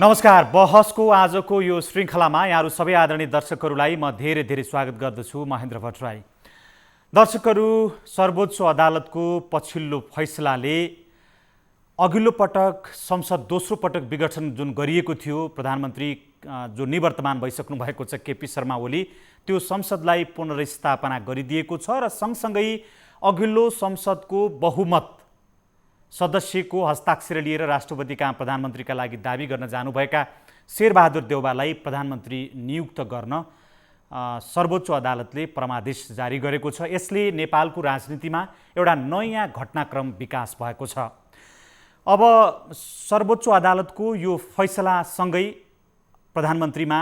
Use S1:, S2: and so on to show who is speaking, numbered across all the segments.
S1: नमस्कार। बहसको आजको यो श्रृङ्खलामा यहाँहरू सबै आदरणीय दर्शकहरूलाई म धेरै धेरै स्वागत गर्दछु। महेन्द्र भट्टराई। दर्शकहरू, सर्वोच्च अदालतको पछिल्लो फैसलाले अघिल्लो पटक संसद दोस्रो पटक विघटन जुन गरिएको थियो, प्रधानमन्त्री जो निवर्तमान भइसक्नु भएको छ केपी शर्मा ओली, त्यो संसदलाई पुनर्स्थापना गरिदिएको छ र सँगसँगै अघिल्लो संसदको बहुमत सदस्यको हस्ताक्षर लिएर राष्ट्रपति कहाँ प्रधानमन्त्रीका लागि दाबी गर्न जानुभएका शेरबहादुर देउवालाई प्रधानमन्त्री नियुक्त गर्न सर्वोच्च अदालतले परमादेश जारी गरेको छ। यसले नेपालको राजनीतिमा एउटा नयाँ घटनाक्रम विकास भएको छ। अब सर्वोच्च अदालतको यो फैसलासँगै प्रधानमन्त्रीमा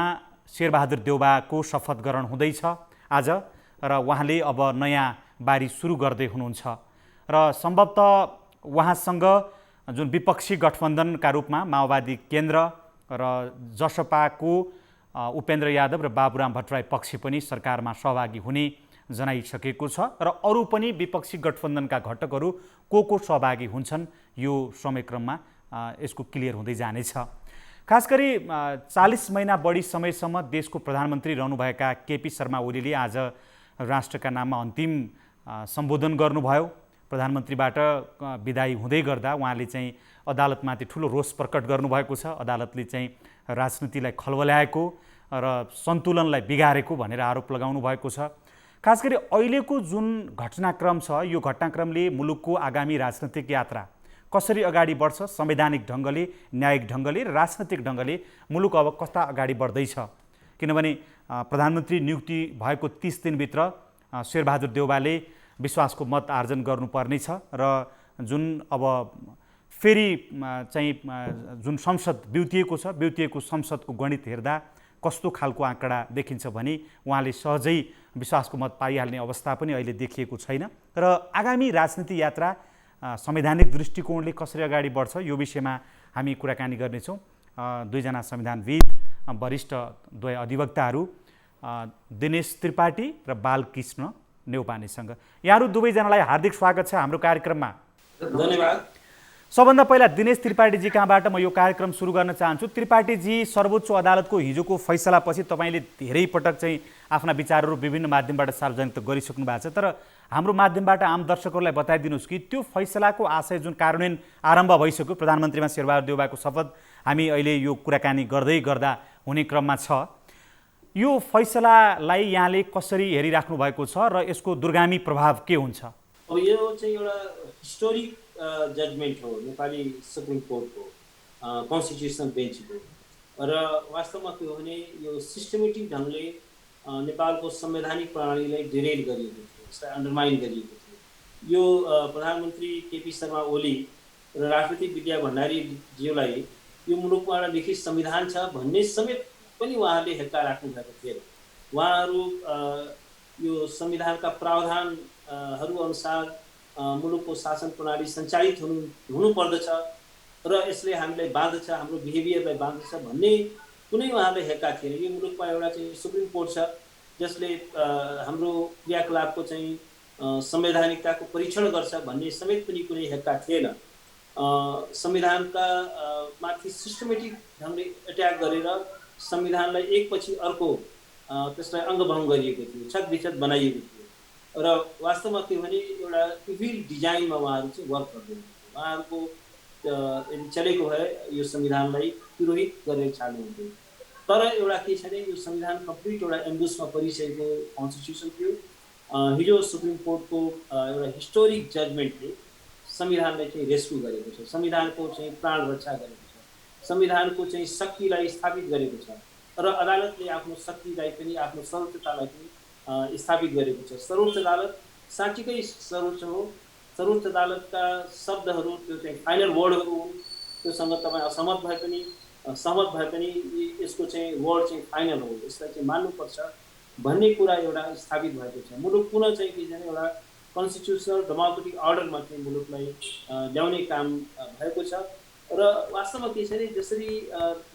S1: शेरबहादुर देउवाको शपथ ग्रहण हुँदैछ आज, र उहाँले अब नयाँ बारी सुरु गर्दै हुनुहुन्छ र सम्भवतः उहाँसँग जुन विपक्षी गठबन्धनका रूपमा माओवादी केन्द्र र जसपाको उपेन्द्र यादव र बाबुराम भट्टराई पक्ष पनि सरकारमा सहभागी हुने जनाइसकेको छ र अरू पनि विपक्षी गठबन्धनका घटकहरू को सहभागी हुन्छन् यो समयक्रममा यसको क्लियर हुँदै जानेछ। खास गरी 40 महिना बढी समयसम्म देशको प्रधानमन्त्री रहनुभएका केपी शर्मा ओलीले आज राष्ट्रका नाममा अन्तिम सम्बोधन गर्नुभयो। प्रधानमन्त्रीबाट विदाई हुँदै गर्दा उहाँले चाहिँ अदालतमाथि ठुलो रोष प्रकट गर्नुभएको छ। अदालतले चाहिँ राजनीतिलाई खलबल्याएको र सन्तुलनलाई बिगारेको भनेर आरोप लगाउनु भएको छ। खास गरी अहिलेको जुन घटनाक्रम छ, यो घटनाक्रमले मुलुकको आगामी राजनैतिक यात्रा कसरी अगाडि बढ्छ, संवैधानिक ढङ्गले, न्यायिक ढङ्गले र राजनैतिक ढङ्गले मुलुक अब कस्ता अगाडि बढ्दैछ। किनभने प्रधानमन्त्री नियुक्ति भएको 30 दिनभित्र शेरबहादुर देउवाले विश्वासको मत आर्जन गर्नुपर्नेछ र जुन अब फेरि चाहिँ जुन संसद बिउतिएको छ, बिउतिएको संसदको गणित हेर्दा कस्तो खालको आँकडा देखिन्छ भने उहाँले सहजै विश्वासको मत पाइहाल्ने अवस्था पनि अहिले देखिएको छैन र आगामी राजनीति यात्रा संवैधानिक दृष्टिकोणले कसरी अगाडि बढ्छ यो विषयमा हामी कुराकानी गर्नेछौँ। दुईजना संविधानविद, वरिष्ठ दुवै अधिवक्ताहरू दिनेश त्रिपाठी र बालकृष्ण नेउपानेसँग। यहाँहरू दुवैजनालाई हार्दिक स्वागत छ हाम्रो कार्यक्रममा।
S2: धन्यवाद।
S1: सबभन्दा पहिला दिनेश त्रिपाठीजी कहाँबाट म यो कार्यक्रम सुरु गर्न चाहन्छु। त्रिपाठीजी, सर्वोच्च अदालतको हिजोको फैसलापछि तपाईँले धेरै पटक चाहिँ आफ्ना विचारहरू विभिन्न माध्यमबाट सार्वजनिक त गरिसक्नु भएको छ, तर हाम्रो माध्यमबाट आम दर्शकहरूलाई बताइदिनुहोस् कि त्यो फैसलाको आशय जुन कार्यान्वयन आरम्भ भइसक्यो, प्रधानमन्त्रीमा शेरबहादुर देउवाको शपथ हामी अहिले यो कुराकानी गर्दै गर्दा हुने क्रममा छ, यो फैसलालाई यहाँले कसरी हेरिराख्नु भएको छ र यसको दूरगामी प्रभाव के हुन्छ?
S2: अब यो चाहिँ एउटा हिस्टोरिक जजमेन्ट हो नेपाली सुप्रिम कोर्टको, कन्स्टिट्युसनल बेन्चको, र वास्तवमा के हो भने यो सिस्टमेटिक ढङ्गले नेपालको संवैधानिक प्रणालीलाई डिरेल गरिएको थियो, यसलाई अन्डरमाइन गरिएको थियो। यो प्रधानमन्त्री केपी शर्मा ओली र राष्ट्रपति विद्या भण्डारीज्यूलाई यो मुलुकमा एउटा लिखित संविधान छ भन्ने समेत पनि उहाँहरूले हेक्का राख्नु भएको थिएन। उहाँहरू यो संविधानका प्रावधानहरू अनुसार मुलुकको शासन प्रणाली सञ्चालित हुनुपर्दछ र यसले हामीलाई बाँध्छ, हाम्रो बिहेभियरलाई बाँध्छ भन्ने कुनै उहाँहरूले हेक्का थिएन। यो मुलुकमा एउटा चाहिँ सुप्रिम कोर्ट छ जसले हाम्रो क्रियाकलापको चाहिँ संवैधानिकताको परीक्षण गर्छ भन्ने समेत पनि कुनै हेक्का थिएन। संविधानका माथि सिस्टमेटिक ढङ्गले एट्याक गरेर संविधानलाई एकपछि अर्को त्यसलाई अङ्गभङ्ग गरिएको थियो, छतविछत बनाइएको थियो र वास्तवमा के भने एउटा इभिल डिजाइनमा उहाँहरू चाहिँ वर्क गर्दै हुनुहुन्थ्यो। उहाँहरूको यदि चलेको भए यो संविधानलाई तिरोहित गरेर छाड्नुहुन्थ्यो, तर एउटा के छ भने यो संविधान कम्प्लिट एउटा एम्बुसमा परिसकेको कन्स्टिट्युसन थियो। हिजो सुप्रिम कोर्टको एउटा हिस्टोरिक जजमेन्टले संविधानलाई चाहिँ रेस्क्यु गरेको छ, संविधानको चाहिँ प्राण रक्षा गरेको छ, संविधानको चाहिँ शक्तिलाई स्थापित गरेको छ र अदालतले आफ्नो शक्तिलाई पनि, आफ्नो सर्वोच्चतालाई पनि स्थापित गरेको छ। सर्वोच्च अदालत साँच्चीकै सर्वोच्च हो। सर्वोच्च अदालतका शब्दहरू त्यो चाहिँ फाइनल वर्डहरू हुन्, त्योसँग तपाईँ असहमत भए पनि यसको चाहिँ वर्ड चाहिँ फाइनल हो, यसलाई चाहिँ मान्नुपर्छ भन्ने कुरा एउटा स्थापित भएको छ। मुलुक पुनः चाहिँ के भने एउटा कन्स्टिट्युसनल डेमोक्रेटिक अर्डरमा चाहिँ मुलुकलाई ल्याउने काम भएको छ र वास्तवमा के छ भने जसरी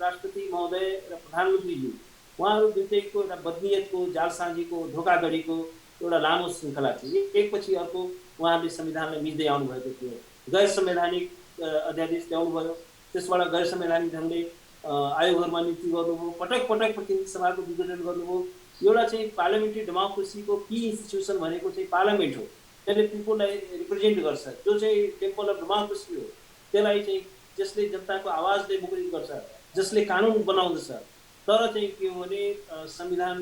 S2: राष्ट्रपति महोदय र प्रधानमन्त्रीज्यू उहाँहरू दुईटैको एउटा बदनियतको, जालसाजीको, धोकाधडीको एउटा लामो श्रृङ्खला थियो। एकपछि अर्को उहाँहरूले संविधानलाई मिच्दै आउनुभएको थियो। गैर संवैधानिक अध्यादेश ल्याउनुभयो, त्यसबाट गैर संवैधानिक ढङ्गले आयोगहरूमा नियुक्ति गर्नुभयो, पटक पटक प्रतिनिधि सभाको विघटन गर्नुभयो। एउटा चाहिँ पार्लियामेन्ट्री डेमोक्रेसीको की इन्स्टिट्युसन भनेको चाहिँ पार्लियामेन्ट हो, त्यसले पिपुललाई रिप्रेजेन्ट गर्छ, जो चाहिँ टेम्पल अफ डेमोक्रेसी हो, त्यसलाई चाहिँ जसले जनताको आवाजले मुखरित गर्छ, जसले कानुन बनाउँदछ। तर चाहिँ के हो भने संविधान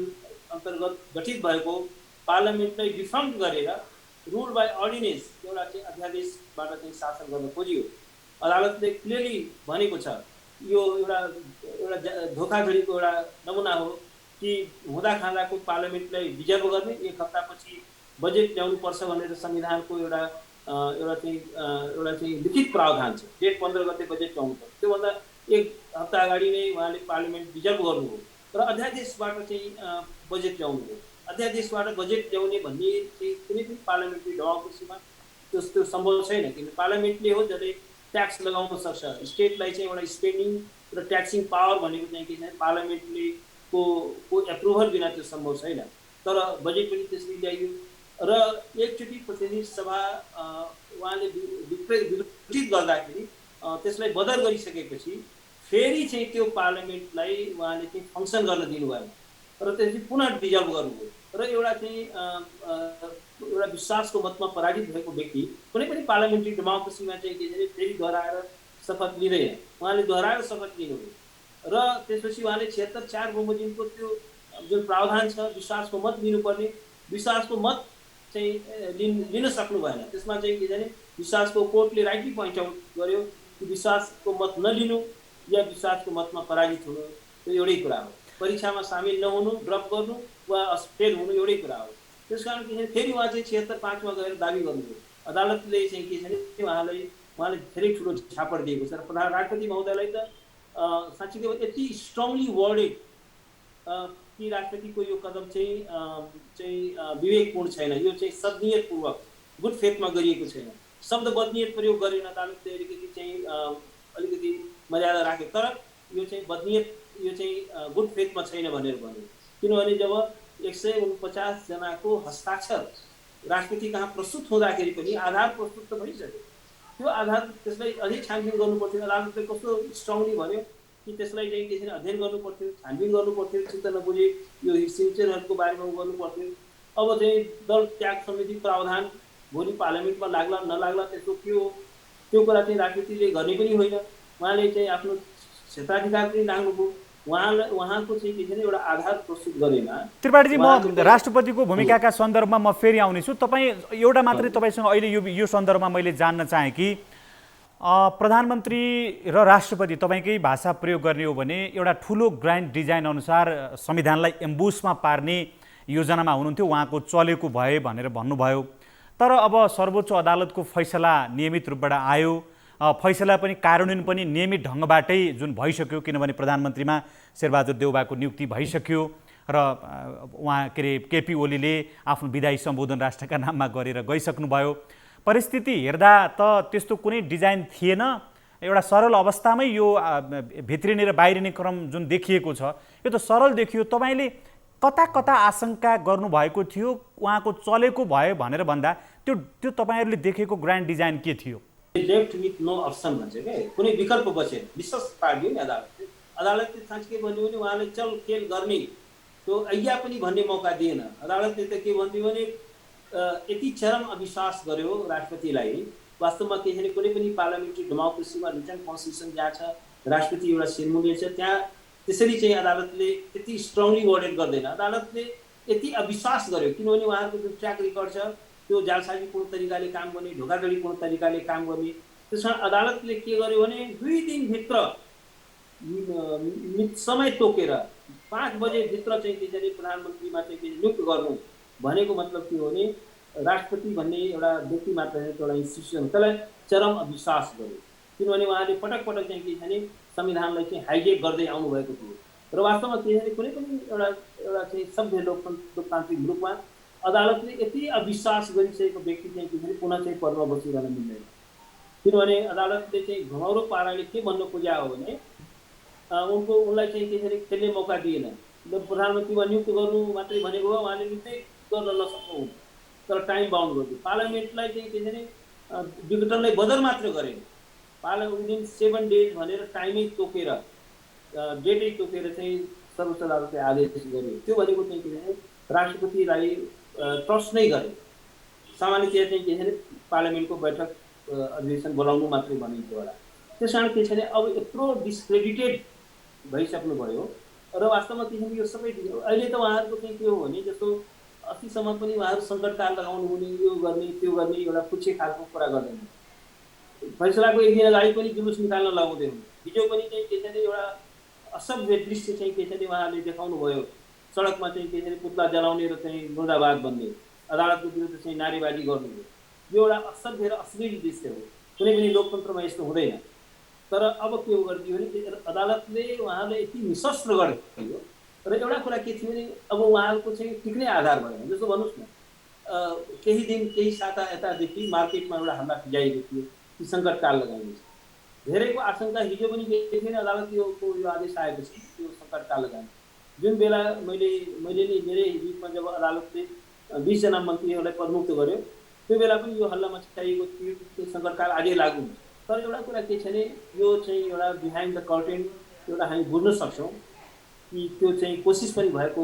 S2: अन्तर्गत गठित भएको पार्लियामेन्टलाई डिफङ्क्ट गरेर रुल बाई अर्डिनेन्स एउटा चाहिँ अध्यादेशबाट चाहिँ शासन गर्न खोजियो। अदालतले क्लियरली भनेको छ यो एउटा धोखाधडीको एउटा नमुना हो कि हुँदा खाँदाको पार्लियामेन्टलाई डिजर्भ गर्ने, एक हप्तापछि बजेट ल्याउनु पर्छ भनेर संविधानको एउटा चाहिँ लिखित प्रावधान छ। डेट 15 गते बजेट ल्याउनु पर्छ, त्योभन्दा एक हप्ता अगाडि नै उहाँले पार्लियामेन्ट डिजर्भ गर्नुभयो र अध्यादेशबाट चाहिँ बजेट ल्याउनु हो। अध्यादेशबाट बजेट ल्याउने भन्ने चाहिँ कुनै पनि पार्लियामेन्ट्री डेमोक्रेसीमा त्यस्तो सम्भव छैन, किनभने पार्लियामेन्टले हो जसले ट्याक्स लगाउन सक्छ। स्टेटलाई चाहिँ एउटा स्पेन्डिङ र ट्याक्सिङ पावर भनेको चाहिँ के छ, पार्लियामेन्टले को एप्रुभल बिना त्यो सम्भव छैन। तर बजेट पनि त्यसरी ल्याइयो र एकचोटि प्रतिनिधि सभा उहाँले विघटित गर्दाखेरि त्यसलाई बदर गरिसकेपछि फेरि चाहिँ त्यो पार्लियामेन्टलाई उहाँले चाहिँ फङ्सन गर्न दिनुभएन र त्यसपछि पुनः डिजर्भ गर्नुभयो। र एउटा चाहिँ एउटा विश्वासको मतमा पराजित भएको व्यक्ति कुनै पनि पार्लियामेन्ट्री डेमोक्रेसीमा चाहिँ के भने फेरि दोहोऱ्याएर शपथ लिँदैन। उहाँले दोहोऱ्याएर शपथ लिनुभयो र त्यसपछि उहाँले 76 बमोजिमको त्यो जुन प्रावधान छ विश्वासको मत लिनुपर्ने, विश्वासको मत चाहिँ लिन सक्नु भएन। त्यसमा चाहिँ के भने विश्वासको कोर्टले राइटली पोइन्ट आउट गर्यो कि विश्वासको मत नलिनु या विश्वासको मतमा पराजित हुनु त्यो एउटै कुरा हो। परीक्षामा सामेल नहुनु, ड्रप गर्नु वा फेल हुनु एउटै कुरा हो। त्यसकारण के भने फेरि उहाँ चाहिँ 76-5 मा गएर दाबी गर्नुभयो। अदालतले चाहिँ के छ भने उहाँले धेरै ठुलो झापड दिएको छ र प्रधान राष्ट्रपति महोदयलाई त साँच्चीकै यति स्ट्रङली वर्डेड कि राष्ट्रपतिको यो कदम चाहिँ विवेकपूर्ण छैन, यो चाहिँ सद्नियतपूर्वक गुड फेथमा गरिएको छैन। शब्द बदनियत प्रयोग गरेन, अदालतले अलिकति मर्यादा राखे, तर यो चाहिँ बदनियत, यो चाहिँ गुड फेथमा छैन भनेर भन्यो। किनभने जब 149 जनाको हस्ताक्षर राष्ट्रपति कहाँ प्रस्तुत हुँदाखेरि पनि आधार प्रस्तुत त भइसक्यो, त्यो आधार त्यसलाई अझै छानबिन गर्नु पर्थ्यो। अदालतले कस्तो स्ट्रङली भन्यो कि त्यसलाई चाहिँ के छ अध्ययन गर्नु पर्थ्यो, छानबिन गर्नु पर्थ्यो, चिन्ता नबुझे यो सिग्नेचरहरूको बारेमा गर्नु पर्थ्यो। अब चाहिँ दल त्याग समिति प्रावधान भोलि पार्लियामेन्टमा लाग्ला नलाग्ला त्यसको के हो, त्यो कुरा चाहिँ राष्ट्रपतिले गर्ने पनि होइन। उहाँले चाहिँ आफ्नो क्षेत्राधिकार पनि लाग्नुभयो, उहाँको चाहिँ के छ एउटा आधार प्रस्तुत गरेन।
S1: त्रिपाठीजी, म राष्ट्रपतिको भूमिकाका सन्दर्भमा म फेरि आउनेछु। तपाईँ एउटा मात्रै तपाईँसँग अहिले यो सन्दर्भमा मैले जान्न चाहेँ कि प्रधानमन्त्री र राष्ट्रपति तपाईँकै भाषा प्रयोग गर्ने हो भने एउटा ठुलो ग्रान्ड डिजाइन अनुसार संविधानलाई एम्बुसमा पार्ने योजनामा हुनुहुन्थ्यो, उहाँको चलेको भए भनेर भन्नुभयो। तर अब सर्वोच्च अदालतको फैसला नियमित रूपबाट आयो, फैसला पनि कार्यान्वयन पनि नियमित ढङ्गबाटै जुन भइसक्यो, किनभने प्रधानमन्त्रीमा शेरबहादुर देउबाको नियुक्ति भइसक्यो र उहाँ केपी ओलीले आफ्नो विदायी सम्बोधन राष्ट्रका नाममा गरेर गइसक्नुभयो। परिस्थिति हेर्दा त त्यस्तो कुनै डिजाइन थिएन, एउटा सरल अवस्थामै यो भित्रिने र बाहिरिने क्रम जुन देखिएको छ यो त सरल देखियो। तपाईँले कता कता आशंका गर्नुभएको थियो उहाँको चलेको भयो भनेर भन्दा त्यो तपाईँहरूले देखेको ग्रान्ड डिजाइन के थियो?
S2: लेफ्ट विथ नो अप्सन भन्छ क्या, कुनै विकल्प बचेन, विश्वास पार्यो नि अदालतले साँच्चै भन्यो भने उहाँले चल खेल गर्ने त्यो ऐया पनि भन्ने मौका दिएन। अदालतले त के भन्थ्यो भने यति चरम अविश्वास गर्यो राष्ट्रपतिलाई। वास्तवमा के छ कुनै पनि पार्लियामेन्ट्री डेमोक्रेसीमा रिटर्न कन्स्टिट्युसन जहाँ छ, राष्ट्रपति एउटा सिरमूल्य छ, त्यहाँ त्यसरी चाहिँ अदालतले त्यति स्ट्रङली वर्डेड गर्दैन। अदालतले यति अविश्वास गर्यो किनभने उहाँहरूको जुन ट्र्याक रेकर्ड छ त्यो जालसाजीपूर्ण तरिकाले काम गर्ने, धोखाधडीपूर्ण तरिकाले काम गर्ने। त्यसमा अदालतले के गर्यो भने 2 दिनभित्र समय तोकेर 5 बजेभित्र चाहिँ के अरे प्रधानमन्त्रीमा चाहिँ नियुक्त गर्नु भनेको मतलब के हो भने राष्ट्रपति भन्ने एउटा व्यक्ति मात्र एउटा इन्स्टिट्युसन त्यसलाई चरम अविश्वास गर्यो। किनभने उहाँले पटक पटक चाहिँ के छ भने संविधानलाई चाहिँ हाइजेक गर्दै आउनुभएको थियो र वास्तवमा के छ कुनै पनि एउटा चाहिँ सभ्य लोकतान्त्रिक रूपमा अदालतले यति अविश्वास गरिसकेको व्यक्ति चाहिँ के छ पुनः चाहिँ पदमा बसिरहन मिल्दैन। किनभने अदालतले चाहिँ घुमाउरो पाराले के भन्न खोजेको हो भने उनलाई चाहिँ के छ खेल्ने मौका दिएन। प्रधानमन्त्रीमा नियुक्त गर्नु मात्रै भनेको हो, उहाँले नियुक्तै गर्न नसक्नु, तर टाइम बााउन्ड गर्यो। पार्लियामेन्टलाई चाहिँ के छ भने विघटनलाई बदर मात्र गरेन, पार्लियामेन्ट विदिन 7 डेज भनेर टाइमै तोकेर डेटै तोकेर चाहिँ सर्वोच्च अदालतले आदेश गर्यो। त्यो भनेको चाहिँ के भने राष्ट्रपतिलाई ट्रस्ट नै गरे। सामान्यतया चाहिँ के छ भने पार्लियामेन्टको बैठक अधिवेशन बोलाउनु मात्रै भनिन्छ होला। त्यस कारण के छ भने अब यत्रो डिस्क्रेडिटेड भइसक्नुभयो र वास्तवमा के छ भने यो सबै अहिले त उहाँहरूको चाहिँ के हो भने जस्तो अस्तिसम्म पनि उहाँहरू सङ्कटकाल लगाउनु हुने, यो गर्ने त्यो गर्ने एउटा पुच्छे खालको कुरा गर्दैन। फैसलाको एक दिन अगाडि पनि जुलुस निकाल्न लगाउँदै हुन्। हिजो पनि चाहिँ के छ भने एउटा असभ्य दृश्य चाहिँ के छ भने उहाँहरूले देखाउनु भयो। सडकमा चाहिँ के छ भने पुतला जलाउने र चाहिँ मुर्दाबाद भन्ने, अदालतको विरुद्ध चाहिँ नारेबाजी गर्नु, यो एउटा असभ्य र अश्लील दृश्य हो। कुनै पनि लोकतन्त्रमा यस्तो हुँदैन। तर अब के हो गरिदियो भने अदालतले उहाँले यति निशस्त्र गरिदियो र एउटा कुरा के थियो भने अब उहाँहरूको चाहिँ टिक्ने आधार भएन। जस्तो भन्नुहोस् न, केही दिन केही साता यतादेखि मार्केटमा एउटा हल्ला फिजाइएको थियो कि सङ्कटकाल लगाइन्छ। धेरैको आशंका हिजो पनि के थियो भने अदालतको यो आदेश आएपछि त्यो सङ्कटकाल लगाइन्छ। जुन बेला मैले नै मेरै हिजोमा जब अदालतले 20 जना मन्त्रीहरूलाई पदमुक्त गर्यो, त्यो बेला पनि यो हल्ला मचाइएको थियो, त्यो सङ्कटकाल अझै लागु हुन्छ। तर एउटा कुरा के छ भने यो चाहिँ एउटा बिहाइन्ड द कर्टेन एउटा हामी बुझ्न सक्छौँ कि त्यो चाहिँ कोसिस पनि भएको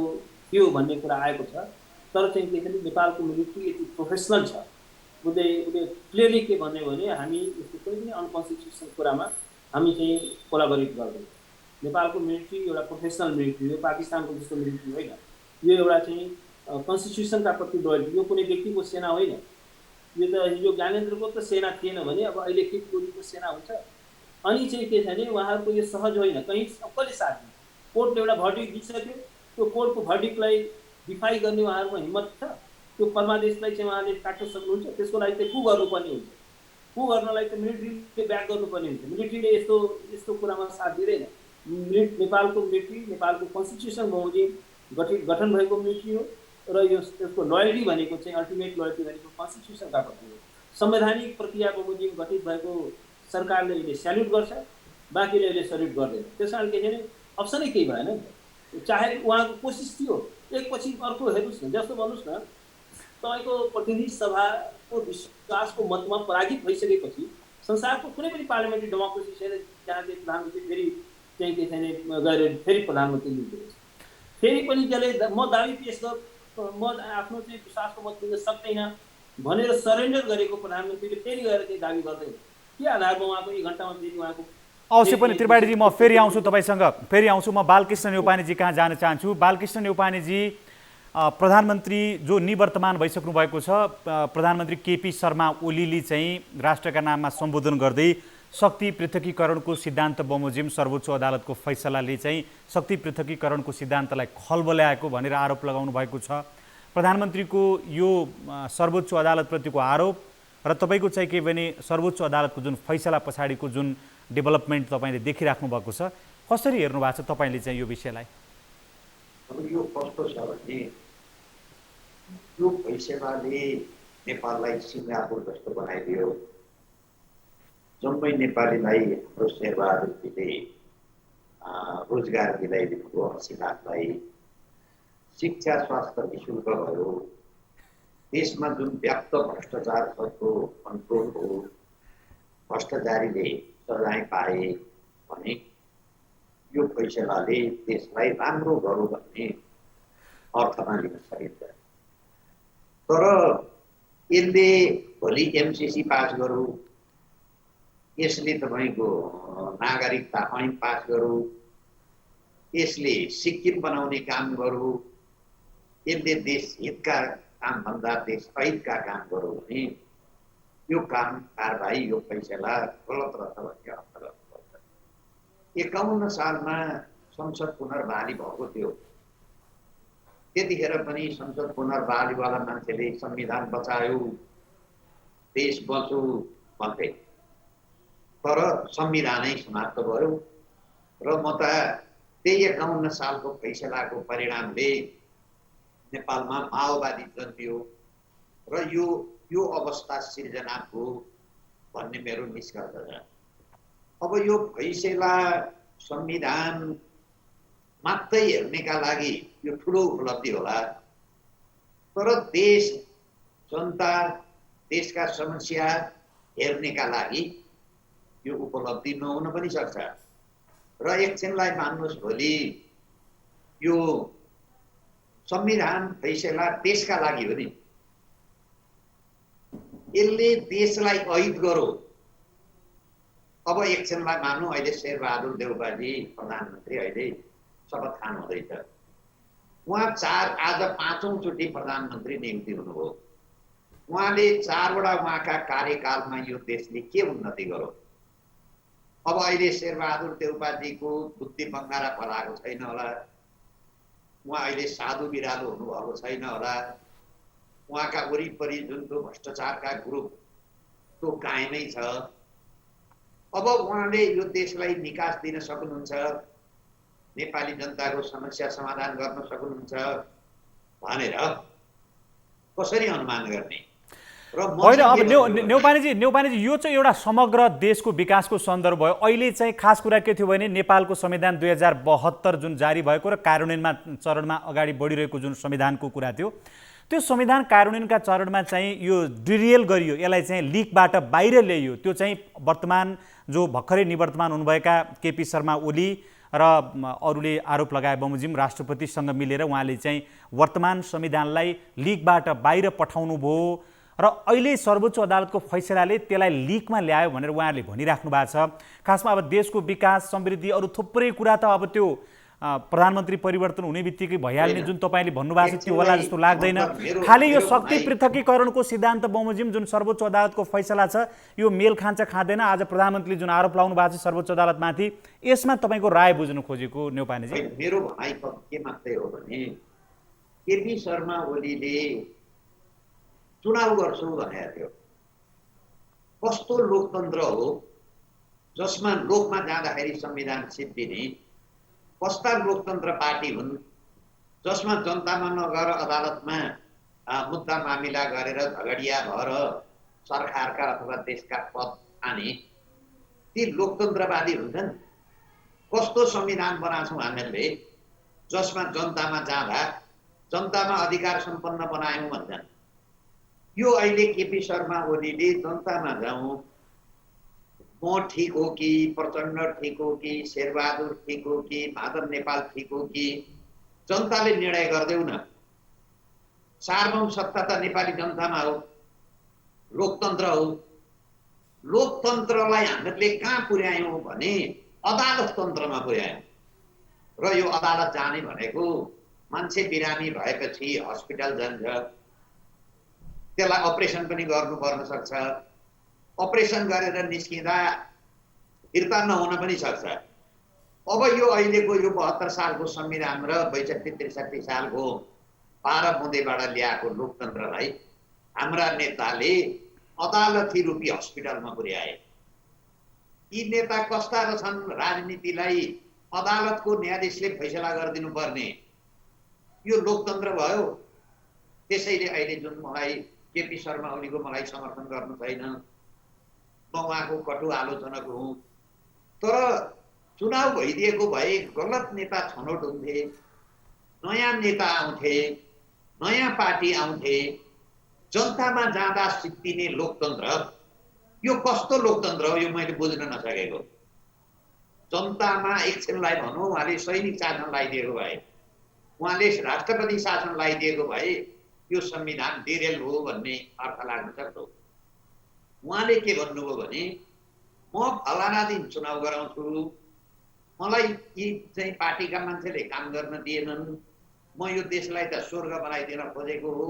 S2: थियो भन्ने कुरा आएको छ। तर चाहिँ के छ भने नेपालको मिलिट्री यति प्रोफेसनल छ, उसले क्लियरली के भन्यो भने हामी यस्तो कुनै पनि अनकन्स्टिट्युसनल कुरामा हामी चाहिँ कोलाबोरेट गर्दैनौँ। नेपालको मिलिट्री एउटा प्रोफेसनल मिलिट्री हो, पाकिस्तानको जस्तो मिलिट्री होइन। यो एउटा चाहिँ कन्स्टिट्युसनका प्रति लोयल्टी, यो कुनै व्यक्तिको सेना होइन। यो त हिजो ज्ञानेन्द्रको त सेना थिएन भने अब अहिले के कोलीको सेना हुन्छ। अनि चाहिँ के छ भने उहाँहरूको यो सहज होइन, कहीँ सबैले साथ दिन्छ। कोर्टले एउटा भर्डिक्ट दिइसक्यो, त्यो कोर्टको भर्डिक्टलाई डिफाई गर्ने उहाँहरूको हिम्मत छ? त्यो परमादेशलाई चाहिँ उहाँले काट्न सक्नुहुन्छ? त्यसको लागि चाहिँ कु गर्नुपर्ने हुन्छ। कु गर्नलाई त मिलिट्रीले ब्याक गर्नुपर्ने हुन्छ। मिलिट्रीले यस्तो कुरामा साथ दिँदैन। नेपालको मिलिट्री नेपालको कन्स्टिट्युसन बमोजिम गठन भएको मिलिट्री हो र यो त्यसको लोयल्टी भनेको चाहिँ अल्टिमेट लोयल्टी भनेको कन्स्टिट्युसनका प्रति हो। संवैधानिक प्रक्रिया बमोजिम गठित भएको सरकारले अहिले स्याल्युट गर्छ, बाँकीले अहिले सल्युट गर्दैन। त्यस कारण के छ भने अप्सनै केही भएन। चाहे उहाँको कोसिस थियो, एकपछि अर्को हेर्नुहोस् न। जस्तो भन्नुहोस् न, तपाईँको प्रतिनिधि सभाको विश्वासको मतमा पराजित भइसकेपछि संसारको कुनै पनि पार्लियामेन्ट्री डेमोक्रेसी छैन जहाँ चाहिँ प्रधानमन्त्री फेरि चाहिँ के छैन गएर फेरि प्रधानमन्त्री निस्किन्छ। फेरि पनि जसले म दाबी पेस गर म आफ्नो चाहिँ विश्वासको मत दिन सक्दैन भनेर सरेन्डर गरेको प्रधानमन्त्रीले फेरि गएर चाहिँ दाबी गर्दैन। के आधारमा उहाँको 1 घन्टामा फेरि उहाँको
S1: अवश्य पनि त्रिपाठीजी म फेरि आउँछु तपाईँसँग, फेरि आउँछु। म बालकृष्ण न्यौपानेजी कहाँ जान चाहन्छु। बालकृष्ण न्यौपानेजी, प्रधानमन्त्री जो निवर्तमान भइसक्नु भएको छ, प्रधानमन्त्री केपी शर्मा ओलीले चाहिँ राष्ट्रका नाममा सम्बोधन गर्दै शक्ति पृथकीकरणको सिद्धान्त बमोजिम सर्वोच्च अदालतको फैसलाले चाहिँ शक्ति पृथकीकरणको सिद्धान्तलाई खलबल्याएको भनेर आरोप लगाउनु भएको छ। प्रधानमन्त्रीको यो सर्वोच्च अदालतप्रतिको आरोप र तपाईँको चाहिँ के भने सर्वोच्च अदालतको जुन फैसला पछाडिको जुन डेभलपमेन्ट तपाईँले देखिराख्नु भएको छ, कसरी हेर्नु भएको छ तपाईँले चाहिँ यो विषयलाई?
S3: अब यो कस्तो छ भने यो फैसलाले नेपाललाई सिङ्गापुर जस्तो बनाइदियो। जम्मै नेपालीलाई हाम्रो शेरबहादुरजीले रोजगार दिलाइदिनुभयो। 80 लाखलाई शिक्षा स्वास्थ्य निःशुल्क भयो। देशमा जुन व्याप्त भ्रष्टाचार छ त्यो कन्ट्रोल हो। भ्रष्टाचारीले सजाय पाए भने यो फैसलाले देशलाई राम्रो गरौँ भन्ने अर्थमा लिन सकिन्छ। तर यसले भोलि एमसिसी पास गरौँ, यसले तपाईँको नागरिकता ऐन पास गरौँ, यसले सिक्किम बनाउने काम गरौँ, यसले देश हितका कामभन्दा देश अहितका काम गरौँ भने यो काम कारबाही यो फैसला गलत रहेछ भन्ने अर्थ गर्नुपर्छ। 51 सालमा संसद पुनर्बहाली भएको थियो। त्यतिखेर पनि संसद पुनर्बहालीवाला मान्छेले संविधान बचायो, देश बच्यो भन्थे। तर संविधानै समाप्त भयो र म त त्यही 51 सालको फैसलाको परिणामले नेपालमा माओवादी जन्मियो र यो अवस्था सिर्जना हो भन्ने मेरो निष्कर्ष छ। अब यो फैसला संविधान मात्रै हेर्नेका लागि यो ठुलो उपलब्धि होला, तर देश जनता देशका समस्या हेर्नेका लागि यो उपलब्धि नहुन पनि सक्छ। र एकछिनलाई मान्नुहोस्, भोलि यो संविधान फैसला देशका लागि हो नि, यसले देशलाई अहित गरो। अब एकछिनलाई मानौँ, अहिले शेरबहादुर देउपाजी प्रधानमन्त्री अहिले शपथ खानु हुँदैछ। उहाँ आज 5औं चोटि प्रधानमन्त्री नियुक्ति हुनुभयो। उहाँले 4 वटा उहाँका कार्यकालमा यो देशले के उन्नति गर्यो? अब अहिले शेरबहादुर देउपाजीको बुद्धि बङ्गारा फलाएको छैन होला, उहाँ अहिले साधु बिरालो हुनुभएको छैन होला, उहाँका वरिपरि जुन त्यो भ्रष्टाचारका ग्रुप त्यो कायमै छ। अब उहाँले यो देशलाई निकास दिन सक्नुहुन्छ, नेपाली जनताको समस्या समाधान गर्न सक्नुहुन्छ भनेर कसरी अनुमान गर्ने?
S1: होइन, अब न्यौपानेजी यो चाहिँ एउटा समग्र देशको विकासको सन्दर्भ भयो। अहिले चाहिँ खास कुरा के थियो भने नेपालको संविधान 2072 जुन जारी भएको र कार्यान्वयनमा चरणमा अगाडि बढिरहेको जुन संविधानको कुरा थियो, त्यो संविधान कार्यान्वयनका चरणमा चाहिँ यो डिरियल गरियो, यसलाई चाहिँ लिकबाट बाहिर ल्याइयो। त्यो चाहिँ वर्तमान जो भर्खरै निवर्तमान हुनुभएका केपी शर्मा ओली र अरूले आरोप लगाए बमोजिम राष्ट्रपतिसँग मिलेर उहाँले चाहिँ वर्तमान संविधानलाई लिकबाट बाहिर पठाउनु भयो र अहिले सर्वोच्च अदालतको फैसलाले त्यसलाई लिकमा ल्यायो भनेर उहाँहरूले भनिराख्नु भएको छ। खासमा अब देशको विकास समृद्धि अरू थुप्रै कुरा त अब त्यो प्रधानमन्त्री परिवर्तन हुने बित्तिकै भइहाल्ने जुन तपाईँले भन्नुभएको छ त्यो होला जस्तो लाग्दैन। खालि यो शक्ति पृथकीकरणको सिद्धान्त बमोजिम जुन सर्वोच्च अदालतको फैसला छ यो मेल खान्छ खाँदैन, आज प्रधानमन्त्रीले जुन आरोप लाउनु भएको छ सर्वोच्च अदालतमाथि, यसमा तपाईँको राय बुझ्नु खोजेको न्यौपानेजी?
S3: मेरो भनाइ के मात्रै हो भने केपी शर्मा ओलीले चुनाव गर्छु भनेको थियो। कस्तो लोकतन्त्र हो जसमा लोकमा जाँदाखेरि संविधान सिद्धिने? कस्ता लोकतन्त्र पार्टी हुन् जसमा जनतामा नगएर अदालतमा मुद्दा मामिला गरेर झगडिया भएर सरकारका अथवा देशका पद खाने ती लोकतन्त्रवादी हुन्छन्? कस्तो संविधान बनाउँछौँ हामीहरूले जसमा जनतामा जाँदा जनतामा अधिकार सम्पन्न बनायौँ भन्छन्? यो अहिले केपी शर्मा ओलीले जनतामा जाउँ, म ठिक हो कि, प्रचण्ड ठिक हो कि, शेरबहादुर ठिक हो कि, माधव नेपाल ठिक हो कि, जनताले निर्णय गरिदेऊ न। सार्वभौम सत्ता त नेपाली जनतामा हो, लोकतन्त्र हो। लोकतन्त्रलाई हामीले कहाँ पुर्यायौँ भने अदालत तन्त्रमा पुर्यायौँ। र यो अदालत जाने भनेको मान्छे बिरामी भएपछि हस्पिटल जान्छ, त्यसलाई अपरेसन पनि गर्नुपर्न सक्छ, अपरेसन गरेर निस्किँदा फिर्ता नहुन पनि सक्छ। अब यो अहिलेको यो 72 सालको संविधान र 62-63 सालको 12 बुँदेबाट ल्याएको लोकतन्त्रलाई हाम्रा नेताले अदालती रूपी हस्पिटलमा पुर्याए। यी नेता कस्ता रहेछन्? राजनीतिलाई अदालतको न्यायाधीशले फैसला गरिदिनु पर्ने, यो लोकतन्त्र भयो। त्यसैले अहिले जुन मलाई केपी शर्मा ओलीको मलाई समर्थन गर्नु छैन, म उहाँको कटु आलोचनक हुँ। तर चुनाव भइदिएको भए गलत नेता छनौट हुन्थे, नयाँ नेता आउँथे, नयाँ पार्टी आउँथे, जनतामा जाँदा सिद्धिने लोकतन्त्र यो कस्तो लोकतन्त्र हो यो मैले बुझ्न नसकेको। जनतामा एकछिनलाई भनौँ उहाँले सैनिक शासन लगाइदिएको भए, उहाँले राष्ट्रपति शासन लगाइदिएको भए यो संविधान डिरेल हो भन्ने अर्थ लाग्न सक्छ। उहाँले के भन्नुभयो भने म फलाना दिन चुनाव गराउँछु, मलाई यी चाहिँ पार्टीका मान्छेले काम गर्न दिएनन्, म यो देशलाई त स्वर्ग बनाइदिन खोजेको हो,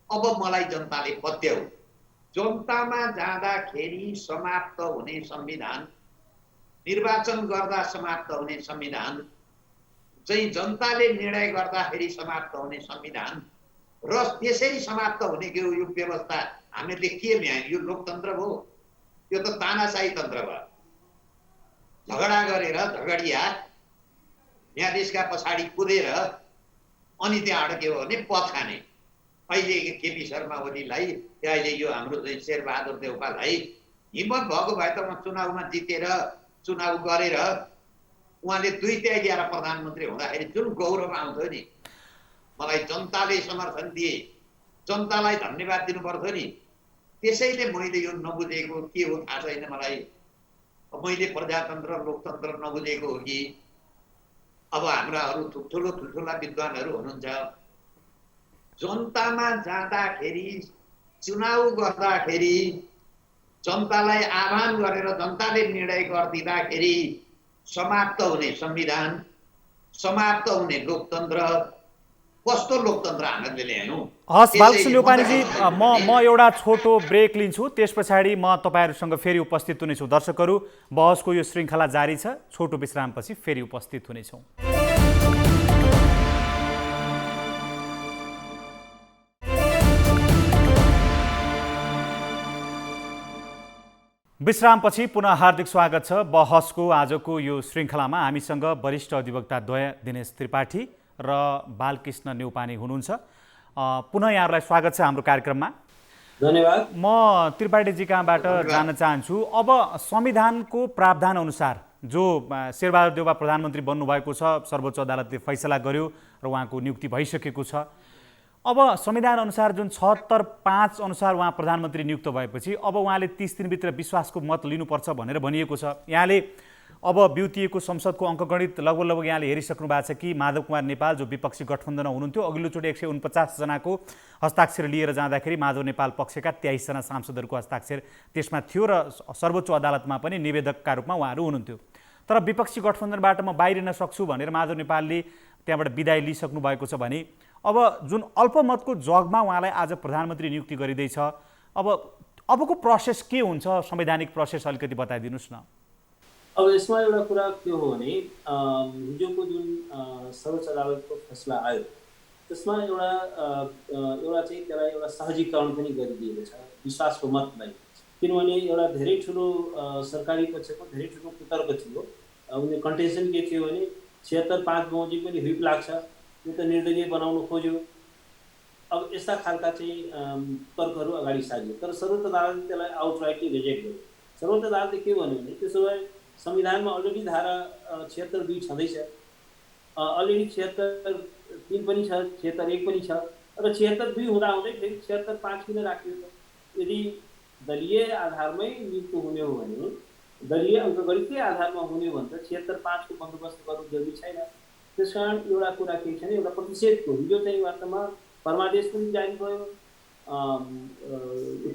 S3: अब मलाई जनताले पत्याउ। जनतामा जाँदाखेरि समाप्त हुने संविधान, निर्वाचन गर्दा समाप्त हुने संविधान, चाहिँ जनताले निर्णय गर्दाखेरि समाप्त हुने संविधान र त्यसरी समाप्त हुने यो व्यवस्था हामीले के ल्यायौँ? यो लोकतन्त्र हो? यो त तानाशाही तन्त्र भयो। झगडा गरेर झगडिया न्यायाधीशका पछाडि कुदेर अनि त्यहाँबाट के हो भने पद खाने। अहिले केपी शर्मा ओलीलाई, अहिले यो हाम्रो चाहिँ शेरबहादुर देउपालाई हिम्मत भएको भए त म चुनावमा जितेर चुनाव गरेर उहाँले 2 त्याग ल्याएर प्रधानमन्त्री हुँदाखेरि जुन गौरव आउँथ्यो नि, मलाई जनताले समर्थन दिए, जनतालाई धन्यवाद दिनु पर्थ्यो नि। त्यसैले मैले यो नबुझेको के हो थाहा छैन मलाई। मैले प्रजातन्त्र लोकतन्त्र नबुझेको हो कि अब हाम्रा अरू ठुल्ठुला विद्वानहरू हुनुहुन्छ, जनतामा जाँदाखेरि चुनाव गर्दाखेरि जनतालाई आह्वान गरेर जनताले निर्णय गरिदिँदाखेरि समाप्त हुने संविधान, समाप्त हुने लोकतन्त्र, कस्तो लोकतन्त्र हामीले ल्यायौँ?
S1: हस् बालकृष्ण न्यौपानेजी, म एउटा छोटो ब्रेक लिन्छु, त्यस पछाडि म तपाईँहरूसँग फेरि उपस्थित हुनेछु। दर्शकहरू, बहसको यो श्रृङ्खला जारी छ, छोटो विश्रामपछि फेरि उपस्थित हुनेछौँ। विश्रामपछि पुनः हार्दिक स्वागत छ। बहसको आजको यो श्रृङ्खलामा हामीसँग वरिष्ठ अधिवक्ताद्वय दिनेश त्रिपाठी र बालकृष्ण न्यौपाने हुनुहुन्छ। पुनः यहाँहरूलाई स्वागत छ हाम्रो कार्यक्रममा।
S2: धन्यवाद।
S1: म त्रिपाठीजी कहाँबाट जान्न चाहन्छु, अब संविधानको प्रावधान अनुसार जो शेरबहादुर देउवा प्रधानमन्त्री बन्नुभएको छ, सर्वोच्च अदालतले फैसला गर्यो र उहाँको नियुक्ति भइसकेको छ। अब संविधान अनुसार जुन 76(5) अनुसार उहाँ प्रधानमन्त्री नियुक्त भएपछि अब उहाँले 30 दिनभित्र विश्वासको मत लिनुपर्छ भनेर भनिएको छ। यहाँले अब बिउतिएको संसदको अङ्कगणित लगभग यहाँले हेरिसक्नु भएको छ कि माधव कुमार नेपाल जो विपक्षी गठबन्धनमा हुनुहुन्थ्यो, अघिल्लोचोटि 149 जनाको हस्ताक्षर लिएर जाँदाखेरि माधव नेपाल पक्षका 23 जना सांसदहरूको हस्ताक्षर त्यसमा थियो र सर्वोच्च अदालतमा पनि निवेदकका रूपमा उहाँहरू हुनुहुन्थ्यो। तर विपक्षी गठबन्धनबाट म बाहिरिन सक्छु भनेर माधव नेपालले त्यहाँबाट बिदाय लिइसक्नु भएको छ भने अब जुन अल्पमतको जगमा उहाँलाई आज प्रधानमन्त्री नियुक्ति गरिँदैछ, अबको प्रोसेस के हुन्छ? संवैधानिक प्रोसेस अलिकति बताइदिनुहोस् न।
S2: अब यसमा एउटा कुरा के हो भने हिजोको जुन सर्वोच्च अदालतको फैसला आयो त्यसमा एउटा चाहिँ त्यसलाई एउटा सहजीकरण पनि गरिदिएको छ विश्वासको मतलाई। किनभने एउटा धेरै ठुलो सरकारी पक्षको धेरै ठुलो कुतर्क थियो। उनले कन्टेन्सन के थियो भने 76(5) बमोजिम पनि हुइप लाग्छ, यो त निर्दलीय बनाउनु खोज्यो। अब यस्ता खालका चाहिँ तर्कहरू अगाडि सारियो, तर सर्वोच्च अदालतले त्यसलाई आउटराइटली रिजेक्ट गर्यो। सर्वोच्च अदालतले के भन्यो भने त्यसो भए संविधानमा अलरेडी धारा 76(2) छँदैछ, अलरेडी 76(3) पनि छ, 76(1) पनि छ, र 76(2) हुँदाहुँदै फेरि 76(5) किन राखियो त? यदि दलीय आधारमै नियुक्त हुने हो भने, दलीय अङ्कगणितकै आधारमा हुने हो भने त 76(5) को बन्दोबस्त गर्नु जरुरी छैन। त्यस कारण एउटा कुरा के छ भने एउटा प्रतिषेधको हिजो चाहिँ वास्तवमा परमादेश पनि जारी भयो,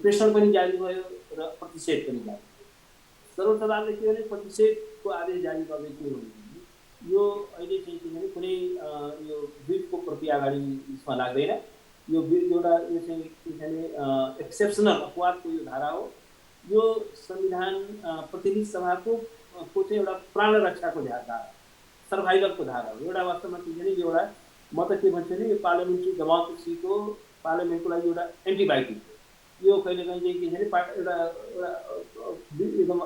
S2: प्रेषण पनि जारी भयो र प्रतिषेध पनि जारी भयो। सर्वोच्च अदालतले के भने प्रतिषेधको आदेश जारी गर्दै के भने यो अहिले चाहिँ के भने कुनै यो बिलको प्रति अगाडि यसमा लाग्दैन। यो एउटा यो चाहिँ के भने एक्सेप्सनल अपवादको यो धारा हो। यो संविधान प्रतिनिधि सभाको चाहिँ एउटा प्राण रक्षाको धारा, सर्भाइभलको धारा हो। एउटा वास्तवमा के भने यो एउटा म त के भन्छु भने यो पार्लियामेन्ट्री डेमोक्रेसीको पार्लियामेन्टको लागि एउटा एन्टिबायोटिक हो। यो कहिलेकाहीँ चाहिँ के छ भने एउटा एकदम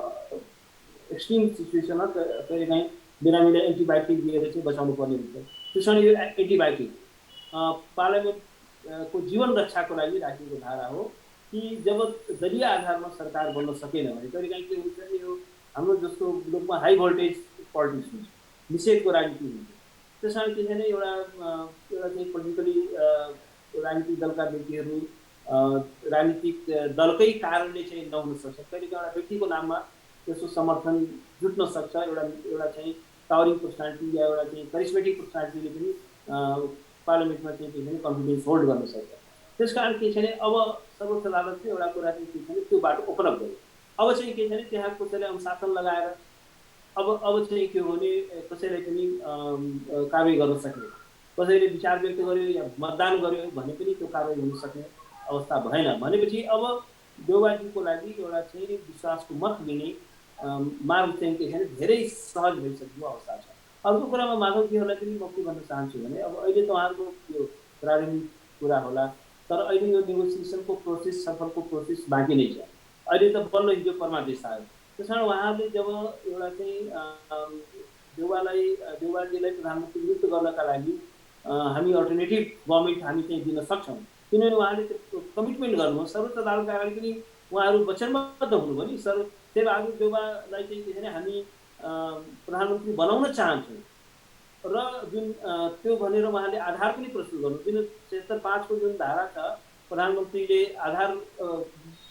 S2: एक्सट्रिम सिचुएसनमा कहिलेकाहीँ बिरामीलाई एन्टिबायोटिक दिएर चाहिँ बचाउनु पर्ने हुन्छ। त्यसो भने यो एन्टिबायोटिक पार्लियामेन्टको जीवन रक्षाको लागि राखिएको धारा हो कि जब दलीय आधारमा सरकार बन्न सकेन भने कहिलेकाहीँ के हुन्छ भने यो हाम्रो जस्तो रूपमा हाई भोल्टेज पोलिटिक्स हुन्छ, निषेधको राजनीति हुन्छ। त्यस कारण के छ भने एउटा चाहिँ पोलिटिकली राजनीतिक दलका व्यक्तिहरू राजनीतिक दलकै कारणले चाहिँ नहुन सक्छ। कहिलेकाहीँ एउटा व्यक्तिको नाममा त्यसको समर्थन जुट्न सक्छ, एउटा चाहिँ टावरिङ पर्सनालिटी या एउटा चाहिँ करिस्मेटिक पर्सनालिटीले पनि पार्लियामेन्टमा चाहिँ के भने कन्फिडेन्स होल्ड गर्न सक्छ। त्यस कारण के छ भने अब सर्वोच्च अदालतले एउटा कुरा चाहिँ के छ भने त्यो बाटो ओपन अप गर्यो। अब चाहिँ के छ भने त्यहाँ कसैले अनुशासन लगाएर अब चाहिँ के हो भने कसैलाई पनि कारवाही गर्न सक्ने, कसैले विचार व्यक्त गर्यो या मतदान गर्यो भने पनि त्यो कारवाही हुन सक्ने अवस्था भएन। भनेपछि अब देउवाजीको लागि एउटा चाहिँ विश्वासको मत लिने मार्ग चाहिँ के छ भने धेरै सहज भइसकेको अवस्था छ। अर्को कुरामा माधवजीहरूलाई पनि म के भन्न चाहन्छु भने अब अहिले त उहाँहरूको यो प्रारम्भिक कुरा होला, तर अहिले यो नेगोसिएसनको प्रोसेस, छलफलको प्रोसेस बाँकी नै छ। अहिले त बल्ल हिजो परमादेश आयो। त्यस कारण उहाँहरूले जब एउटा चाहिँ देउवाजीलाई प्रधानमन्त्री नियुक्त गर्नका लागि हामी अल्टरनेटिभ गभर्मेन्ट हामी चाहिँ दिन सक्छौँ, किनभने उहाँले त्यो कमिटमेन्ट गर्नुभयो। सर्वोच्च अदालतका अगाडि पनि उहाँहरू वचनबद्ध हुनुभयो नि। शेरबहादुर देउवालाई चाहिँ के भने हामी प्रधानमन्त्री बनाउन चाहन्छौँ र जुन त्यो भनेर उहाँले आधार पनि प्रस्तुत गर्नु। जुन 76(5) को जुन धारा छ, प्रधानमन्त्रीले आधार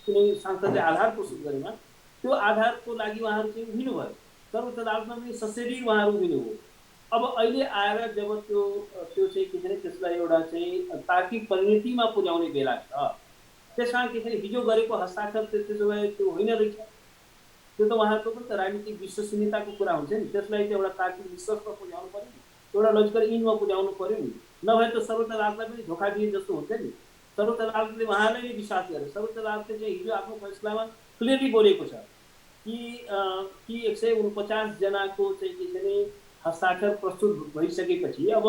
S2: कुनै सांसदले आधार प्रस्तुत गरेमा त्यो आधारको लागि उहाँहरू चाहिँ उभिनुभयो। सर्वोच्च अदालतमा पनि सशरीर उहाँहरू उभिनुभयो। अब अहिले आएर जब त्यो चाहिँ के भने त्यसलाई एउटा चाहिँ तार्किक परिणतिमा पुर्याउने बेला छ। त्यस कारण के भने हिजो गरेको हस्ताक्षर त्यसो भए त्यो होइन रहेछ। त्यो त उहाँहरूको पनि त राजनीतिक विश्वसनीयताको कुरा हुन्छ नि। त्यसलाई चाहिँ एउटा तार्किक निष्कर्षमा पुर्याउनु पऱ्यो नि, एउटा लजिकल इनमा पुर्याउनु पऱ्यो नि। नभए त सर्वोच्च अदालतलाई पनि धोका दिए जस्तो हुन्छ नि। सर्वोच्च अदालतले उहाँलाई नै विश्वास गरे। सर्वोच्च अदालतले चाहिँ हिजो आफ्नो फैसलामा क्लियरली बोलेको छ कि 149 जनाको चाहिँ के भने हस्ताक्षर प्रस्तुत भइसकेपछि अब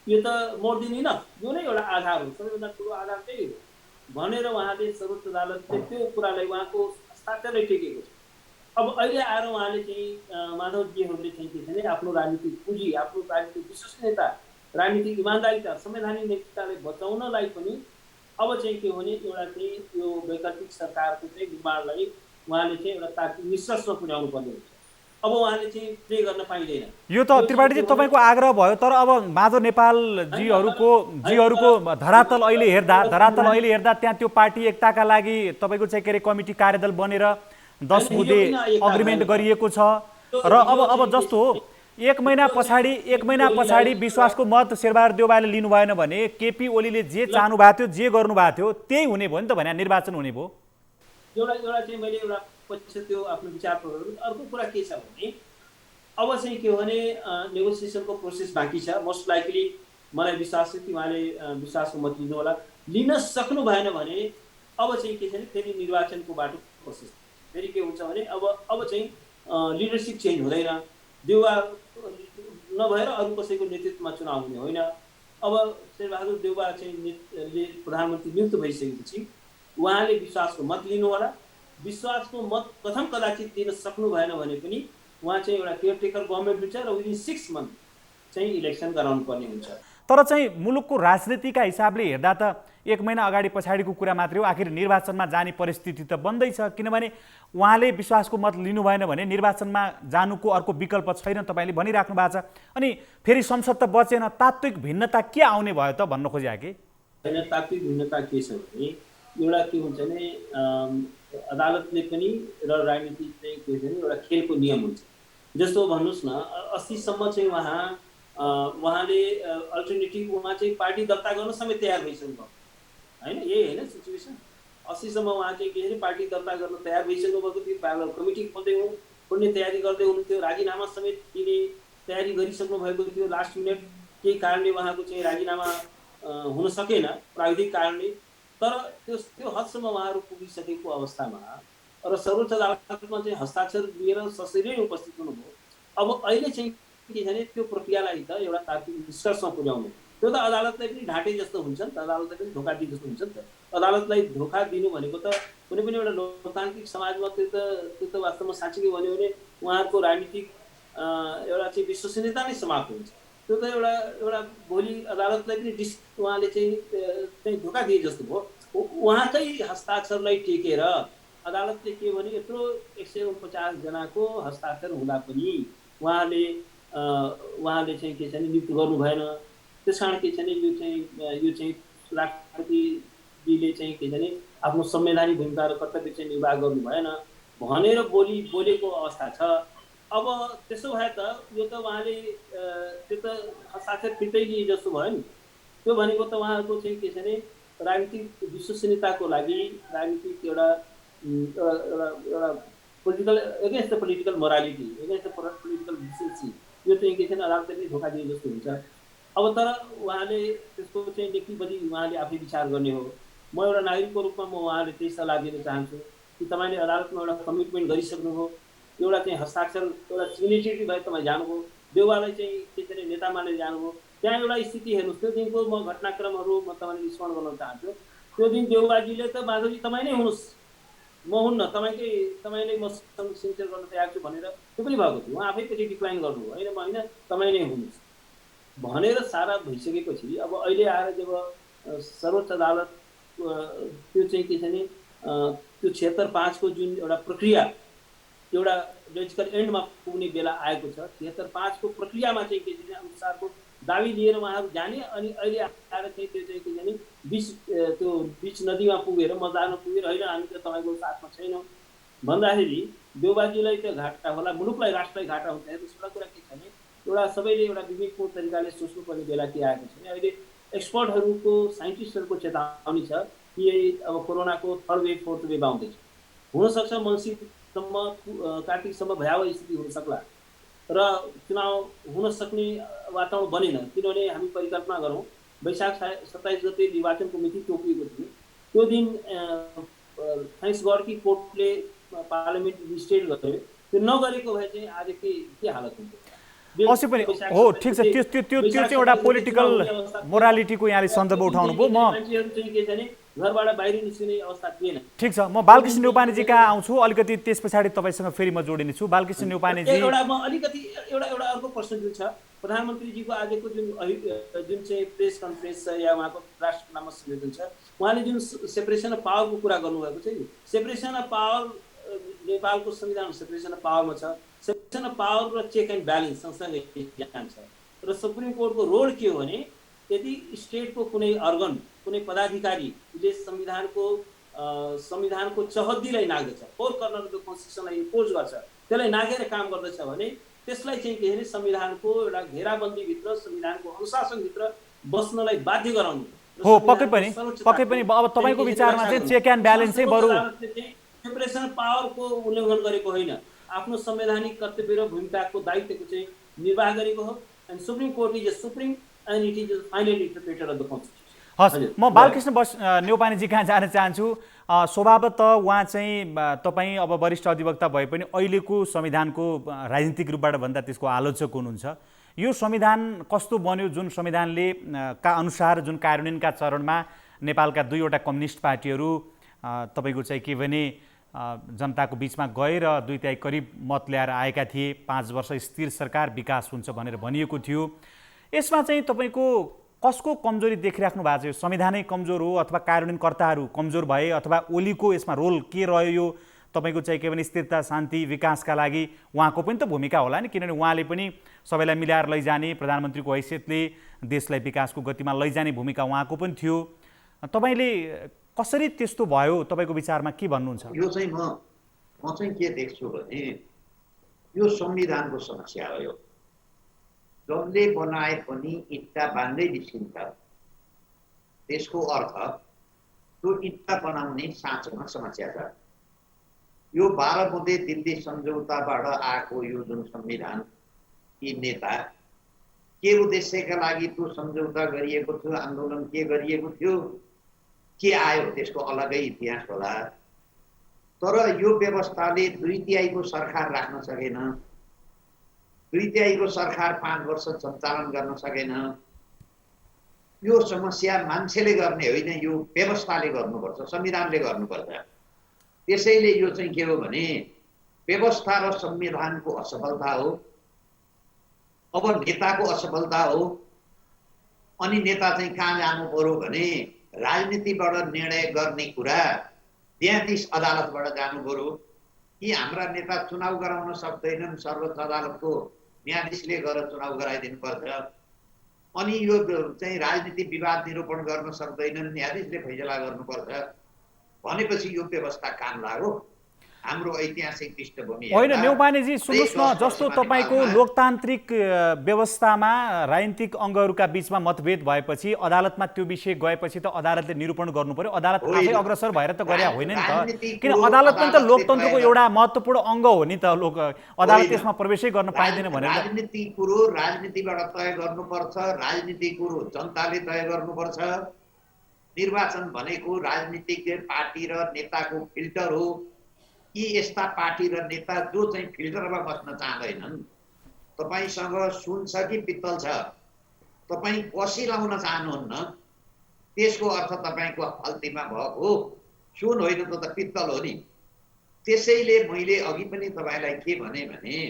S2: यो त मोर देन इनफ, यो नै एउटा आधार हो, सबैभन्दा ठुलो आधार त्यही हो भनेर उहाँले सर्वोच्च अदालतले त्यो कुरालाई उहाँको हस्ताक्षरले टेकेको छ। अब अहिले आएर उहाँले चाहिँ माधवजीहरूले चाहिँ के भने आफ्नो राजनीतिक पुँजी, आफ्नो राजनीतिक विश्वसनीयता, राजनीतिक इमान्दारिता, संवैधानिक नैतिकतालाई बचाउनलाई पनि अब चाहिँ के भने एउटा चाहिँ यो वैकल्पिक सरकारको चाहिँ निर्माणलाई उहाँले चाहिँ एउटा तार्किक निष्कर्षमा पुर्याउनु पर्ने हुन्छ। अब उहाँले चाहिँ प्ले गर्न पाइँदैन।
S1: यो त त्रिपाठीजी तपाईँको आग्रह भयो, तर अब माधव नेपालजीहरूको धरातल अहिले हेर्दा त्यहाँ त्यो पार्टी एकताका लागि तपाईँको चाहिँ के अरे कमिटी कार्यदल बनेर 10 बुँदे अग्रिमेन्ट गरिएको छ र अब जस्तो हो एक महिना पछाडि विश्वासको मत शेरबहादुर देउवाले लिनु भएन भने केपी ओलीले जे चाहनु भएको थियो, जे गर्नु भएको थियो त्यही हुने भयो नि त भने निर्वाचन हुने भयो।
S2: एउटा चाहिँ मैले एउटा पक्ष त्यो आफ्नो विचार प्रकट गर्छु। अर्को कुरा के छ भने अब चाहिँ के हो भने नेगोसिएसनको प्रोसेस बाँकी छ। मोस्ट लाइकली मलाई विश्वास छ कि उहाँले विश्वासको मत लिनु होला। लिन सक्नु भएन भने अब चाहिँ के छ भने फेरि निर्वाचनको बाटो प्रोसेस फेरि के हुन्छ भने अब चाहिँ लिडरसिप चेन्ज हुँदैन। देउवा नभएर अरू कसैको नेतृत्वमा चुनाव हुने होइन। अब शेरबहादुर देउवा चाहिँ प्रधानमन्त्री नियुक्त भइसकेपछि उहाँले विश्वासको मत लिनु होला। विश्वासको मत प्रथम कदाचित दिन सक्नु भएन भने पनि उहाँ चाहिँ एउटा केयरटेकर गभर्मेन्ट हुन्छ र विदिन 6 मन्थ चाहिँ इलेक्सन गराउनु पर्ने हुन्छ।
S1: तर चाहिँ मुलुकको राजनीतिका हिसाबले हेर्दा त एक महिना अगाडि पछाडिको कुरा मात्रै हो। आखिर निर्वाचनमा जाने परिस्थिति त बन्दैछ, किनभने उहाँले विश्वासको मत लिनु भएन भने निर्वाचनमा जानुको अर्को विकल्प छैन, तपाईँले भनिराख्नु भएको छ। अनि फेरि संसद त बचेन, तात्विक भिन्नता के आउने भयो त भन्न खोजे कि?
S2: होइन, तात्विक भिन्नता के छ भने एउटा के हुन्छ भने अदालतले पनि र राजनीति चाहिँ के हुन्छ भने एउटा खेलको नियम हुन्छ। जस्तो भन्नुहोस् न 80सम्म चाहिँ उहाँले अल्टरनेटिभ उहाँ चाहिँ पार्टी दर्ता गर्न समेत तयार भइसक्नु भयो होइन। यही होइन सिचुएसन। 80सम्म उहाँ चाहिँ के अरे पार्टी दर्ता गर्न तयार भइसक्नु भएको थियो। प्यारलल कमिटी खोल्ने तयारी गर्दै हुनुहुन्थ्यो। राजीनामा समेत दिने तयारी गरिसक्नु भएको थियो। लास्ट मिनट केही कारणले उहाँको चाहिँ राजीनामा हुन सकेन प्राविधिक कारणले। तर त्यो हदसम्म उहाँहरू पुगिसकेको अवस्थामा र सर्वोच्च अदालतमा चाहिँ हस्ताक्षर लिएर सशरीर उपस्थित हुनुभयो। अब अहिले चाहिँ के छ भने त्यो प्रक्रियालाई त एउटा तार्किक निष्कर्षमा पुर्याउनु, त्यो त अदालतलाई पनि ढाँटे जस्तो हुन्छ नि त, अदालतलाई पनि धोका दिए जस्तो हुन्छ नि त। अदालतलाई धोका दिनु भनेको त कुनै पनि एउटा लोकतान्त्रिक समाजमा त्यो त वास्तवमा साँच्चै भन्यो भने उहाँहरूको राजनीतिक एउटा चाहिँ विश्वसनीयता नै समाप्त हुन्छ। त्यो त एउटा भोलि अदालतलाई पनि उहाँले चाहिँ धोका दिए जस्तो भयो। उहाँकै हस्ताक्षरलाई टेकेर अदालतले के भने यत्रो 149 जनाको हस्ताक्षर हुँदा पनि उहाँले चाहिँ के छ भने नियुक्त गर्नु भएन। त्यस कारण के छ भने यो चाहिँ राष्ट्रपतिजीले चाहिँ के छ भने आफ्नो संवैधानिक भूमिका र कर्तव्य चाहिँ निर्वाह गर्नु भएन भनेर बोलेको अवस्था छ। अब त्यसो भए त यो त उहाँले त्यो त हस्ताक्षर फिर्तै लिए जस्तो भयो नि। त्यो भनेको त उहाँको चाहिँ के छ भने राजनीतिक विश्वसनीयताको लागि राजनीतिक एउटा political against the political morality, against the political decency, यो चाहिँ के छ भने अदालतले पनि धोका दिए जस्तो हुन्छ। अब तर उहाँले त्यसको चाहिँ लेखिबदी उहाँले आफै विचार गर्ने हो। म एउटा नागरिकको रूपमा म उहाँले त्यही सल्लाह दिन चाहन्छु कि तपाईँले अदालतमा एउटा कमिटमेन्ट गरिसक्नुभयो, एउटा चाहिँ हस्ताक्षर एउटा सिग्नेचरी भए तपाईँ जानुभयो, देउवालाई चाहिँ के छ भने नेता मानेर जानुभयो। त्यहाँ एउटा स्थिति हेर्नुहोस्, त्यो दिनको म घटनाक्रमहरू म तपाईँले स्मरण गर्न चाहन्छु। त्यो दिन देउवाजीले त माधवजी तपाईँ नै हुनुहोस्, म हुन्न, तपाईँले मसँग सिग्नेचर गर्न तयार छु भनेर त्यो पनि भएको थियो। उहाँ आफै पछि डिक्लाइन गर्नुभयो, होइन म होइन तपाईँ नै हुनुहोस् भनेर सारा भइसकेपछि अब अहिले आएर जब सर्वोच्च अदालत त्यो चाहिँ के छ भने त्यो 76/5 को जुन एउटा प्रक्रिया एउटा लजिकल एन्डमा पुग्ने बेला आएको छ, 76/5 को प्रक्रियामा चाहिँ के छ भने अनुसारको दाबी लिएर उहाँहरू जाने अनि अहिले आएर चाहिँ त्यो चाहिँ के छ भने बिच नदीमा पुगेर मजारमा पुगेर होइन हामी त तपाईँको साथमा छैनौँ भन्दाखेरि देउबाजीलाई त घाटा होला, मुलुकलाई राष्ट्रलाई घाटा हुन्छ। दोस्रो कुरा के छ भने एउटा सबैले एउटा विवेकपूर्ण तरिकाले सोच्नुपर्ने बेला के आएको छ भने अहिले एक्सपर्टहरूको साइन्टिस्टहरूको चेतावनी छ कि अब कोरोनाको थर्ड वेभ फोर्थ वेभ आउँदैछ। हुनसक्छ मङ्सिरसम्म कार्तिकसम्म भयावह स्थिति हुनसक्ला र चुनाव हुन सक्ने वातावरण बनेन। किनभने हामी परिकल्पना गरौँ वैशाख 27 गते निर्वाचनको मिति तोकिएको थियो। त्यो दिन थ्याङ्क्स गड कि कोर्टले पार्लियामेन्ट रिस्टेट गर्यो। त्यो नगरेको भए चाहिँ आज के हालत हुन्थ्यो?
S1: अवश्य पनि हो, ठिक छ। त्यो चाहिँ एउटा पोलिटिकल मोरालिटीको यहाँले सन्दर्भ उठाउनु भयो। म
S2: मान्छेहरू चाहिँ के छ भने घरबाट बाहिर निस्किने अवस्था थिएन।
S1: ठिक छ, म बालकृष्ण न्यौपानेजी कहाँ आउँछु, अलिकति त्यस पछाडि तपाईँसँग फेरि म जोडिनेछु। बालकृष्ण न्यौपानेजी,
S2: एउटा म अलिकति एउटा अर्को प्रश्न जुन छ प्रधानमन्त्रीजीको आजको जुन चाहिँ प्रेस कन्फरेन्स छ या उहाँको राष्ट्रनामा संयोजन छ, उहाँले जुन सेपरेसन अफ पावरको कुरा गर्नुभएको छ नि, सेपरेसन अफ पावर नेपालको संविधान सेपरेसन अफ पावरमा छ। सेपरेसन अफ पावर र चेक एन्ड ब्यालेन्स सँगसँगै जान्छ। र सुप्रिम कोर्टको रोल के हो भने यदि स्टेटको कुनै अर्गन कुनै पदाधिकारीले संविधानको चहद्दीलाई नाग्दछ, फोर कर्नर अफ द कन्स्टिट्युसनलाई इम्पोज गर्छ, त्यसलाई नागेर काम गर्दछ भने त्यसलाई चाहिँ के भने संविधानको एउटा घेराबन्दीभित्र संविधानको अनुशासनभित्र बस्नलाई बाध्य गराउनु
S1: हो। पक्कै पनि अब तपाईँको विचारमा चाहिँ चेक एन्ड ब्यालेन्स चाहिँ बरु
S2: सेपरेसन अफ पावरको उल्लङ्घन गरेको होइन, आफ्नो संवैधानिक कर्तव्य र भूमिकाको दायित्वको चाहिँ निर्वाह गरेको हो। And supreme court is a supreme and it is a final interpreter of the constitution.
S1: हस्, म बालकृष्ण न्यौपानेजी कहाँ जान चाहन्छु। स्वभावतः उहाँ चाहिँ तपाईँ अब वरिष्ठ अधिवक्ता भए पनि अहिलेको संविधानको राजनीतिक रूपबाट भन्दा त्यसको आलोचक हुनुहुन्छ। यो संविधान कस्तो बन्यो जुन संविधानले का अनुसार जुन कार्यान्वयनका चरणमा नेपालका दुईवटा कम्युनिस्ट पार्टीहरू तपाईँको चाहिँ के भने जनताको बिचमा गएर 2/3 करिब मत ल्याएर आएका थिए। 5 वर्ष स्थिर सरकार विकास हुन्छ भनेर भनिएको थियो। यसमा चाहिँ तपाईँको कसको कमजोरी देखिराख्नु भएको छ? यो संविधानै कमजोर हो अथवा कार्यान्वयनकर्ताहरू कमजोर भए अथवा ओलीको यसमा रोल के रह्यो? यो तपाईँको चाहिँ के भने स्थिरता शान्ति विकासका लागि उहाँको पनि त भूमिका होला नि, किनभने उहाँले पनि सबैलाई मिलाएर लैजाने प्रधानमन्त्रीको हैसियतले देशलाई विकासको गतिमा लैजाने भूमिका उहाँको पनि थियो। तपाईँले कसरी त्यस्तो भयो, तपाईँको विचारमा के भन्नुहुन्छ?
S3: यो चाहिँ म चाहिँ के देख्छु भने यो संविधानको समस्या हो। यो जसले बनाए पनि इट्टा बाँध्दै निस्किन्छ, त्यसको अर्थ त्यो इट्टा बनाउने साँचोमा समस्या छ। यो 12 बुँदे दिल्ली सम्झौताबाट आएको यो जुन संविधान, यी नेता के उद्देश्यका लागि त्यो सम्झौता गरिएको थियो, आन्दोलन के गरिएको थियो, के आयो, त्यसको अलगै इतिहास होला। तर यो व्यवस्थाले 2/3 सरकार राख्न सकेन, 2/3 सरकार 5 वर्ष सञ्चालन गर्न सकेन। यो समस्या मान्छेले गर्ने होइन, यो व्यवस्थाले गर्नुपर्छ, संविधानले गर्नुपर्छ। त्यसैले यो चाहिँ के हो भने व्यवस्था र संविधानको असफलता हो, अब नेताको असफलता हो। अनि नेता चाहिँ कहाँ जानु पर्यो भने राजनीतिबाट निर्णय गर्ने कुरा न्यायाधीश अदालतबाट जानु पर्यो। कि हाम्रा नेता चुनाव गराउन सक्दैनन्, सर्वोच्च अदालतको न्यायाधीशले गएर चुनाव गराइदिनु पर्छ। अनि यो चाहिँ राजनीतिक विवाद निरूपण गर्न सक्दैनन्, न्यायाधीशले फैसला गर्नुपर्छ भनेपछि यो व्यवस्था काम लाग्यो। हाम्रो ऐतिहासिक पृष्ठभूमि
S1: होइन न्यौपानेजी, सुन्नुहोस् न, जस्तो तपाईँको लोकतान्त्रिक व्यवस्थामा राजनीतिक अङ्गहरूका बीचमा मतभेद भएपछि अदालतमा त्यो विषय गएपछि त अदालतले निरूपण गर्नु पर्यो। अदालत आफै अग्रसर भएर त गरे होइन नि त, किन अदालत पनि त लोकतन्त्रको एउटा महत्त्वपूर्ण अङ्ग हो नि त। अदालत त्यसमा प्रवेशै गर्न पाइँदैन भनेर
S3: राजनीति कुरो राजनीतिबाट तय गर्नुपर्छ, राजनीति कुरो जनताले तय गर्नुपर्छ। निर्वाचन भनेको राजनीतिक पार्टी र नेताको फिल्टर हो। यी यस्ता पार्टी र नेता जो चाहिँ फिल्टरमा बस्न चाहँदैनन्, तपाईसँग सुन छ कि पित्तल छ, तपाईँ कसी लाउन चाहनुहुन्न, त्यसको अर्थ तपाईँको फल्तीमा भएको सुन होइन, त पित्तल हो नि। त्यसैले मैले अघि पनि तपाईँलाई के भने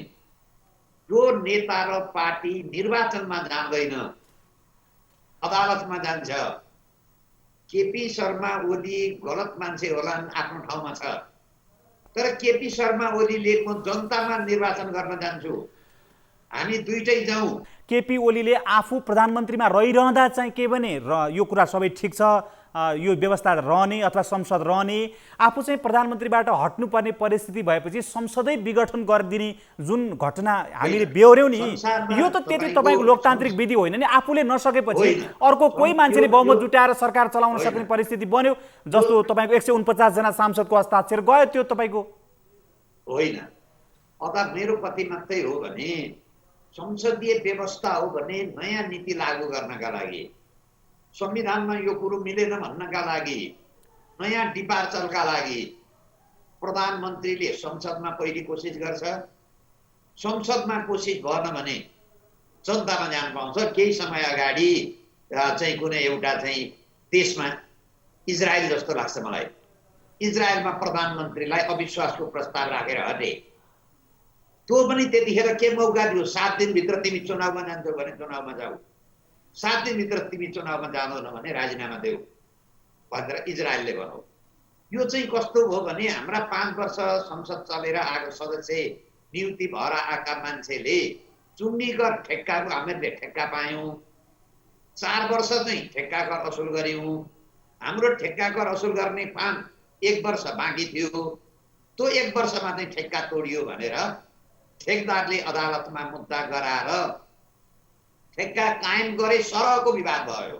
S3: जो नेता र पार्टी निर्वाचनमा जाँदैन, अदालतमा जान्छ। केपी शर्मा ओली गलत मान्छे होलान्, आफ्नो ठाउँमा छ, तर केपी शर्मा ओलीले म जनतामा निर्वाचन गर्न जान्छु, हामी दुईटै जाउँ।
S1: केपी ओलीले आफू प्रधानमन्त्रीमा रहिरहँदा चाहिँ के भने यो कुरा सबै ठिक छ, यो व्यवस्था रहने अथवा संसद रहने, आफू चाहिँ प्रधानमन्त्रीबाट हट्नुपर्ने परिस्थिति भएपछि संसदै विघटन गरिदिने जुन घटना हामीले बेहोर्यौँ नि, यो त त्यति तपाईँको लोकतान्त्रिक विधि होइन नि। आफूले नसकेपछि अर्को कोही मान्छेले बहुमत जुटाएर सरकार चलाउन सक्ने परिस्थिति बन्यो, जस्तो तपाईँको 149 जना सांसदको हस्ताक्षर गयो, त्यो तपाईँको
S3: होइन। अब मेरो कति मात्रै हो भने संसदीय व्यवस्था हो भने नयाँ नीति लागू गर्नका लागि, संविधानमा यो कुरो मिलेन भन्नका लागि, नयाँ डिपार्चरका लागि प्रधानमन्त्रीले संसदमा पहिले कोसिस गर्छ। संसदमा कोसिस भएन भने जनतामा जान पाउँछ। केही समय अगाडि चाहिँ कुनै एउटा चाहिँ देशमा, इजरायल जस्तो लाग्छ मलाई, इजरायलमा प्रधानमन्त्रीलाई अविश्वासको प्रस्ताव राखेर हटे। त्यो पनि त्यतिखेर के मौका दियो, 7 दिनभित्र तिमी चुनावमा जान्छौ भने चुनावमा जाऊ, 7 दिनभित्र तिमी चुनावमा जाँदैन भने राजीनामा देऊ भनेर इजरायलले भन्यो। यो चाहिँ कस्तो हो भने हाम्रा 5 वर्ष संसद चलेर आएको सदस्य नियुक्ति भएर आएका मान्छेले चुन्नीकर ठेक्काको हामीले ठेक्का पायौँ। 4 वर्ष चाहिँ ठेक्का कर असुल गर्यौँ। हाम्रो ठेक्का कर असुल गर्ने 1 वर्ष बाँकी थियो। त्यो 1 वर्षमा चाहिँ ठेक्का तोडियो भनेर ठेकदारले अदालतमा मुद्दा गराएर ठेक्का कायम गरे, सरहको विवाद भयो।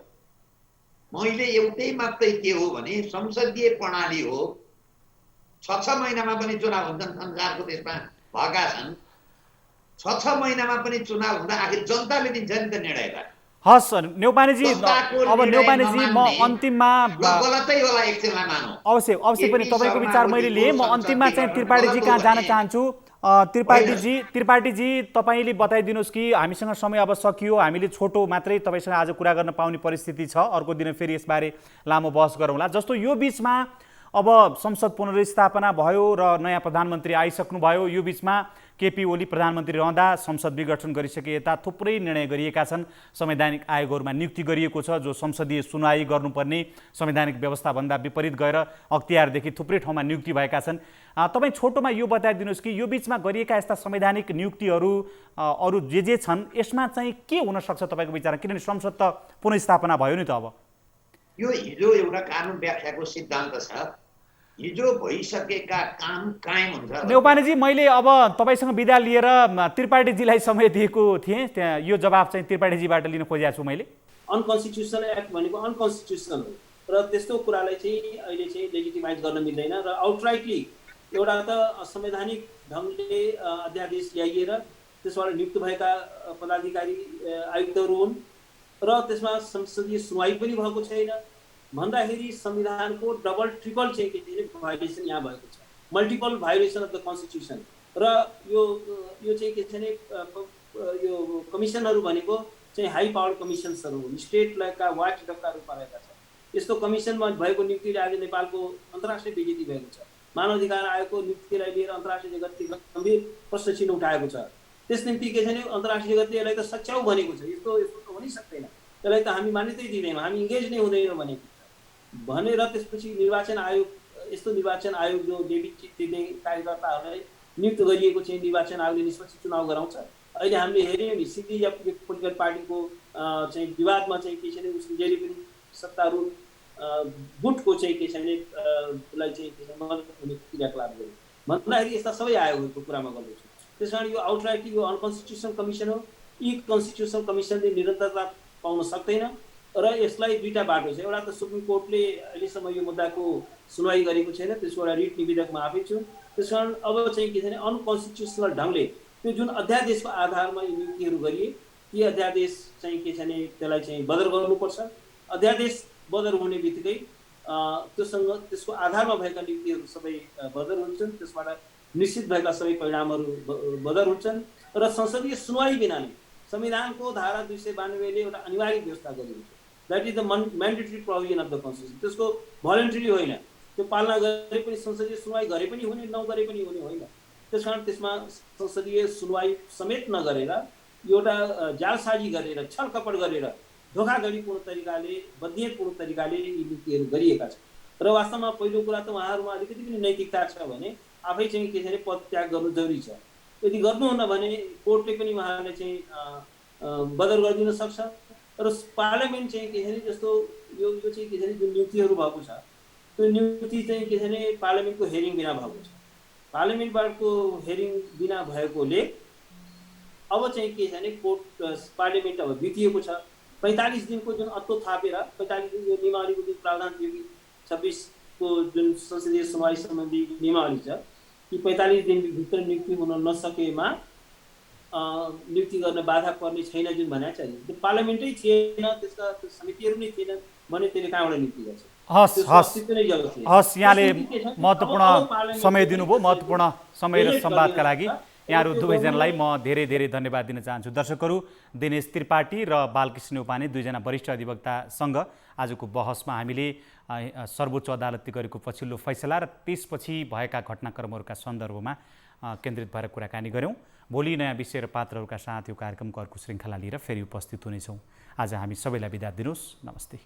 S3: मैले एउटै मात्रै के हो भने संसदीय प्रणाली हो, 6 महिनामा पनि चुनाव हुन्छन्, संसारको देशमा भएका छन्। 6 महिनामा पनि चुनाव हुँदा आखिर जनताले दिन्छ नि त निर्णयलाई।
S1: हस् न्यौपानेजी, अब न्यौपानेजी म अन्तिममा
S3: गलतै होला एकछिनलाई मानौ,
S1: अवश्य पनि तपाईँको विचार मैले लिएँ। म अन्तिममा चाहिँ त्रिपाठीजी कहाँ जान चाहन्छु। त्रिपाठीजी तपाईँले बताइदिनुहोस् कि हामीसँग समय अब सकियो, हामीले छोटो मात्रै तपाईँसँग आज कुरा गर्न पाउने परिस्थिति छ, अर्को दिन फेरि यसबारे लामो बहस गरौँला। जस्तो यो बिचमा अब संसद पुनर्स्थापना भयो र नयाँ प्रधानमन्त्री आइसक्नुभयो, यो बिचमा केपी ओली प्रधानमन्त्री रहँदा संसद विघटन गरिसके यता थुप्रै निर्णय गरिएका छन्। संवैधानिक आयोगहरूमा नियुक्ति गरिएको छ, जो संसदीय सुनवाई गर्नुपर्ने संवैधानिक व्यवस्थाभन्दा विपरीत गएर अख्तियारदेखि थुप्रै ठाउँमा नियुक्ति भएका छन्। तपाईँ छोटोमा यो बताइदिनुहोस् कि यो बिचमा गरिएका यस्ता संवैधानिक नियुक्तिहरू अरू जे छन्, यसमा चाहिँ के हुनसक्छ तपाईँको विचारमा? किनभने संसद त पुनर्स्थापना भयो नि त। अब
S3: यो हिजो एउटा कानुन व्याख्याको सिद्धान्त छ, हिजो भइसकेका काम कायम हुन्छ।
S1: न्यौपानेजी, मैले अब तपाईँसँग बिदा लिएर त्रिपाठीजीलाई समय दिएको थिएँ, त्यहाँ यो जवाब चाहिँ त्रिपाठीजीबाट लिन खोजेको छु मैले।
S2: अनकन्स्टिट्युसनल एक्ट भनेको अनकन्स्टिट्युसनल हो र त्यस्तो कुरालाई चाहिँ अहिले चाहिँ लेजिटिमाइज गर्न मिल्दैन र आउटराइटली एउटा त संवैधानिक ढङ्गले अध्यादेश ल्याइएर त्यसबाट नियुक्त भएका पदाधिकारी आयुक्तहरू हुन् र त्यसमा संसदीय सुनवाई पनि भएको छैन भन्दाखेरि संविधानको डबल ट्रिपल चाहिँ के भाइलेसन यहाँ भएको छ, multiple violation of the constitution. र यो चाहिँ के छ भने यो कमिसनहरू भनेको चाहिँ हाई पावर कमिसन्सहरू हुन्, स्टेटका वाचडगका रूपमा रहेका छन्। यस्तो कमिसनमा भएको नियुक्तिले आज नेपालको अन्तर्राष्ट्रिय बेइज्जती भएको छ। मानव अधिकार आयोगको नियुक्तिलाई लिएर अन्तर्राष्ट्रिय जगतले गम्भीर प्रश्न चिन्ह उठाएको छ। त्यस निम्ति के छ भने अन्तर्राष्ट्रिय जगतले यसलाई त सच्याउ भनेको छ, यस्तो त हुनै सक्दैन, यसलाई त हामी मान्यतै दिँदैनौँ, हामी इङ्गेज नै हुँदैनौँ भनेर त्यसपछि निर्वाचन आयोग, यस्तो निर्वाचन आयोग जो डेबिट दिने कार्यकर्ताहरूलाई नियुक्त गरिएको चाहिँ निर्वाचन आयोगले निष्पक्ष चुनाव गराउँछ। अहिले हामीले हेऱ्यौँ नि सिद्धि या पोलिटिकल पार्टीको चाहिँ विवादमा चाहिँ के छ भने उसले जहिले पनि सत्तारूढ गुटको चाहिँ के छ भने उसलाई चाहिँ के छ मद्दत हुने क्रियाकलाप गर्यो भन्दाखेरि यस्ता सबै आयोगहरूको कुरामा गर्दैछु। त्यस कारण यो आउटराइटली यो अनकन्स्टिट्युसनल कमिसन हो। यी कन्स्टिट्युसनल कमिसनले निरन्तरता पाउन सक्दैन र यसलाई दुईटा बाटो छ। एउटा त सुप्रिम कोर्टले अहिलेसम्म यो मुद्दाको सुनवाई गरेको छैन, त्यसको एउटा रिट निवेदक म आफै छु। त्यस कारण अब चाहिँ के छ भने अनकन्स्टिट्युसनल ढङ्गले त्यो जुन अध्यादेशको आधारमा यो नियुक्तिहरू गरिए ती अध्यादेश चाहिँ के छ भने त्यसलाई चाहिँ बदर गर्नुपर्छ। अध्यादेश बदर हुने बित्तिकै त्योसँग त्यसको आधारमा भएका नियुक्तिहरू सबै बदर हुन्छन्, त्यसबाट निश्चित भएका सबै परिणामहरू बदर हुन्छन् र संसदीय सुनवाई बिना नै संविधानको धारा 292ले एउटा अनिवार्य व्यवस्था गरिएको छ। That is the mandatory provision of the constitution. त्यसको भोलन्टरी होइन, त्यो पालना गरे पनि संसदीय सुनवाई गरे पनि हुने, नगरे पनि हुने होइन। त्यस कारण त्यसमा संसदीय सुनवाई समेत नगरेर एउटा जालसाजी गरेर छलकपट गरेर धोखाधडीपूर्ण तरिकाले बदनियतपूर्ण तरिकाले यी नीतिहरू गरिएका छन्। र वास्तवमा पहिलो कुरा त उहाँहरूमा अलिकति पनि नैतिकता छ भने आफै चाहिँ के छ भने पदत्याग गर्नु जरुरी छ। यदि गर्नुहुन्न भने कोर्टले पनि उहाँहरूलाई चाहिँ बदर गरिदिन सक्छ र पार्लियामेन्ट चाहिँ के छ भने जस्तो यो चाहिँ के छ भने जुन नियुक्तिहरू भएको छ त्यो नियुक्ति चाहिँ के छ भने पार्लियामेन्टको हेरिङ बिना भएको छ। पार्लियामेन्टको हेरिङ बिना भएकोले अब चाहिँ के छ भने पार्लियामेन्ट अब बितिएको छ। 45 दिनको जुन अत्तो थापेर 45 दिन यो नियमावलीको जुन प्रावधान थियो कि 26 को जुन संसदीय सुनवाई सम्बन्धी नियमावली छ कि 45 दिनभित्र नियुक्ति हुन नसकेमा नियुक्ति गर्न बाधा पर्ने छैन जुन भनेको छ नि, त्यो पार्लियामेन्टै थिएन, त्यसका समितिहरू नै थिएनन् भने त्यसले कहाँबाट नियुक्ति गर्छ?
S1: हस् यहाँले महत्त्वपूर्ण समय दिनुभयो। महत्त्वपूर्ण समय र संवादका लागि यहाँहरू दुवैजनालाई म धेरै धेरै धन्यवाद दिन चाहन्छु। दर्शकहरू, दिनेश त्रिपाठी र बालकृष्ण उपाने दुईजना वरिष्ठ अधिवक्तासँग आजको बहसमा हामीले सर्वोच्च अदालतले गरेको पछिल्लो फैसला र त्यसपछि भएका घटनाक्रमहरूका सन्दर्भमा केन्द्रित भएर कुराकानी गऱ्यौँ। भोलि नयाँ विषय र पात्रहरूका साथ यो कार्यक्रमको अर्को श्रृङ्खला लिएर फेरि उपस्थित हुनेछौँ। आज हामी सबैलाई बिदा दिनुहोस्। नमस्ते।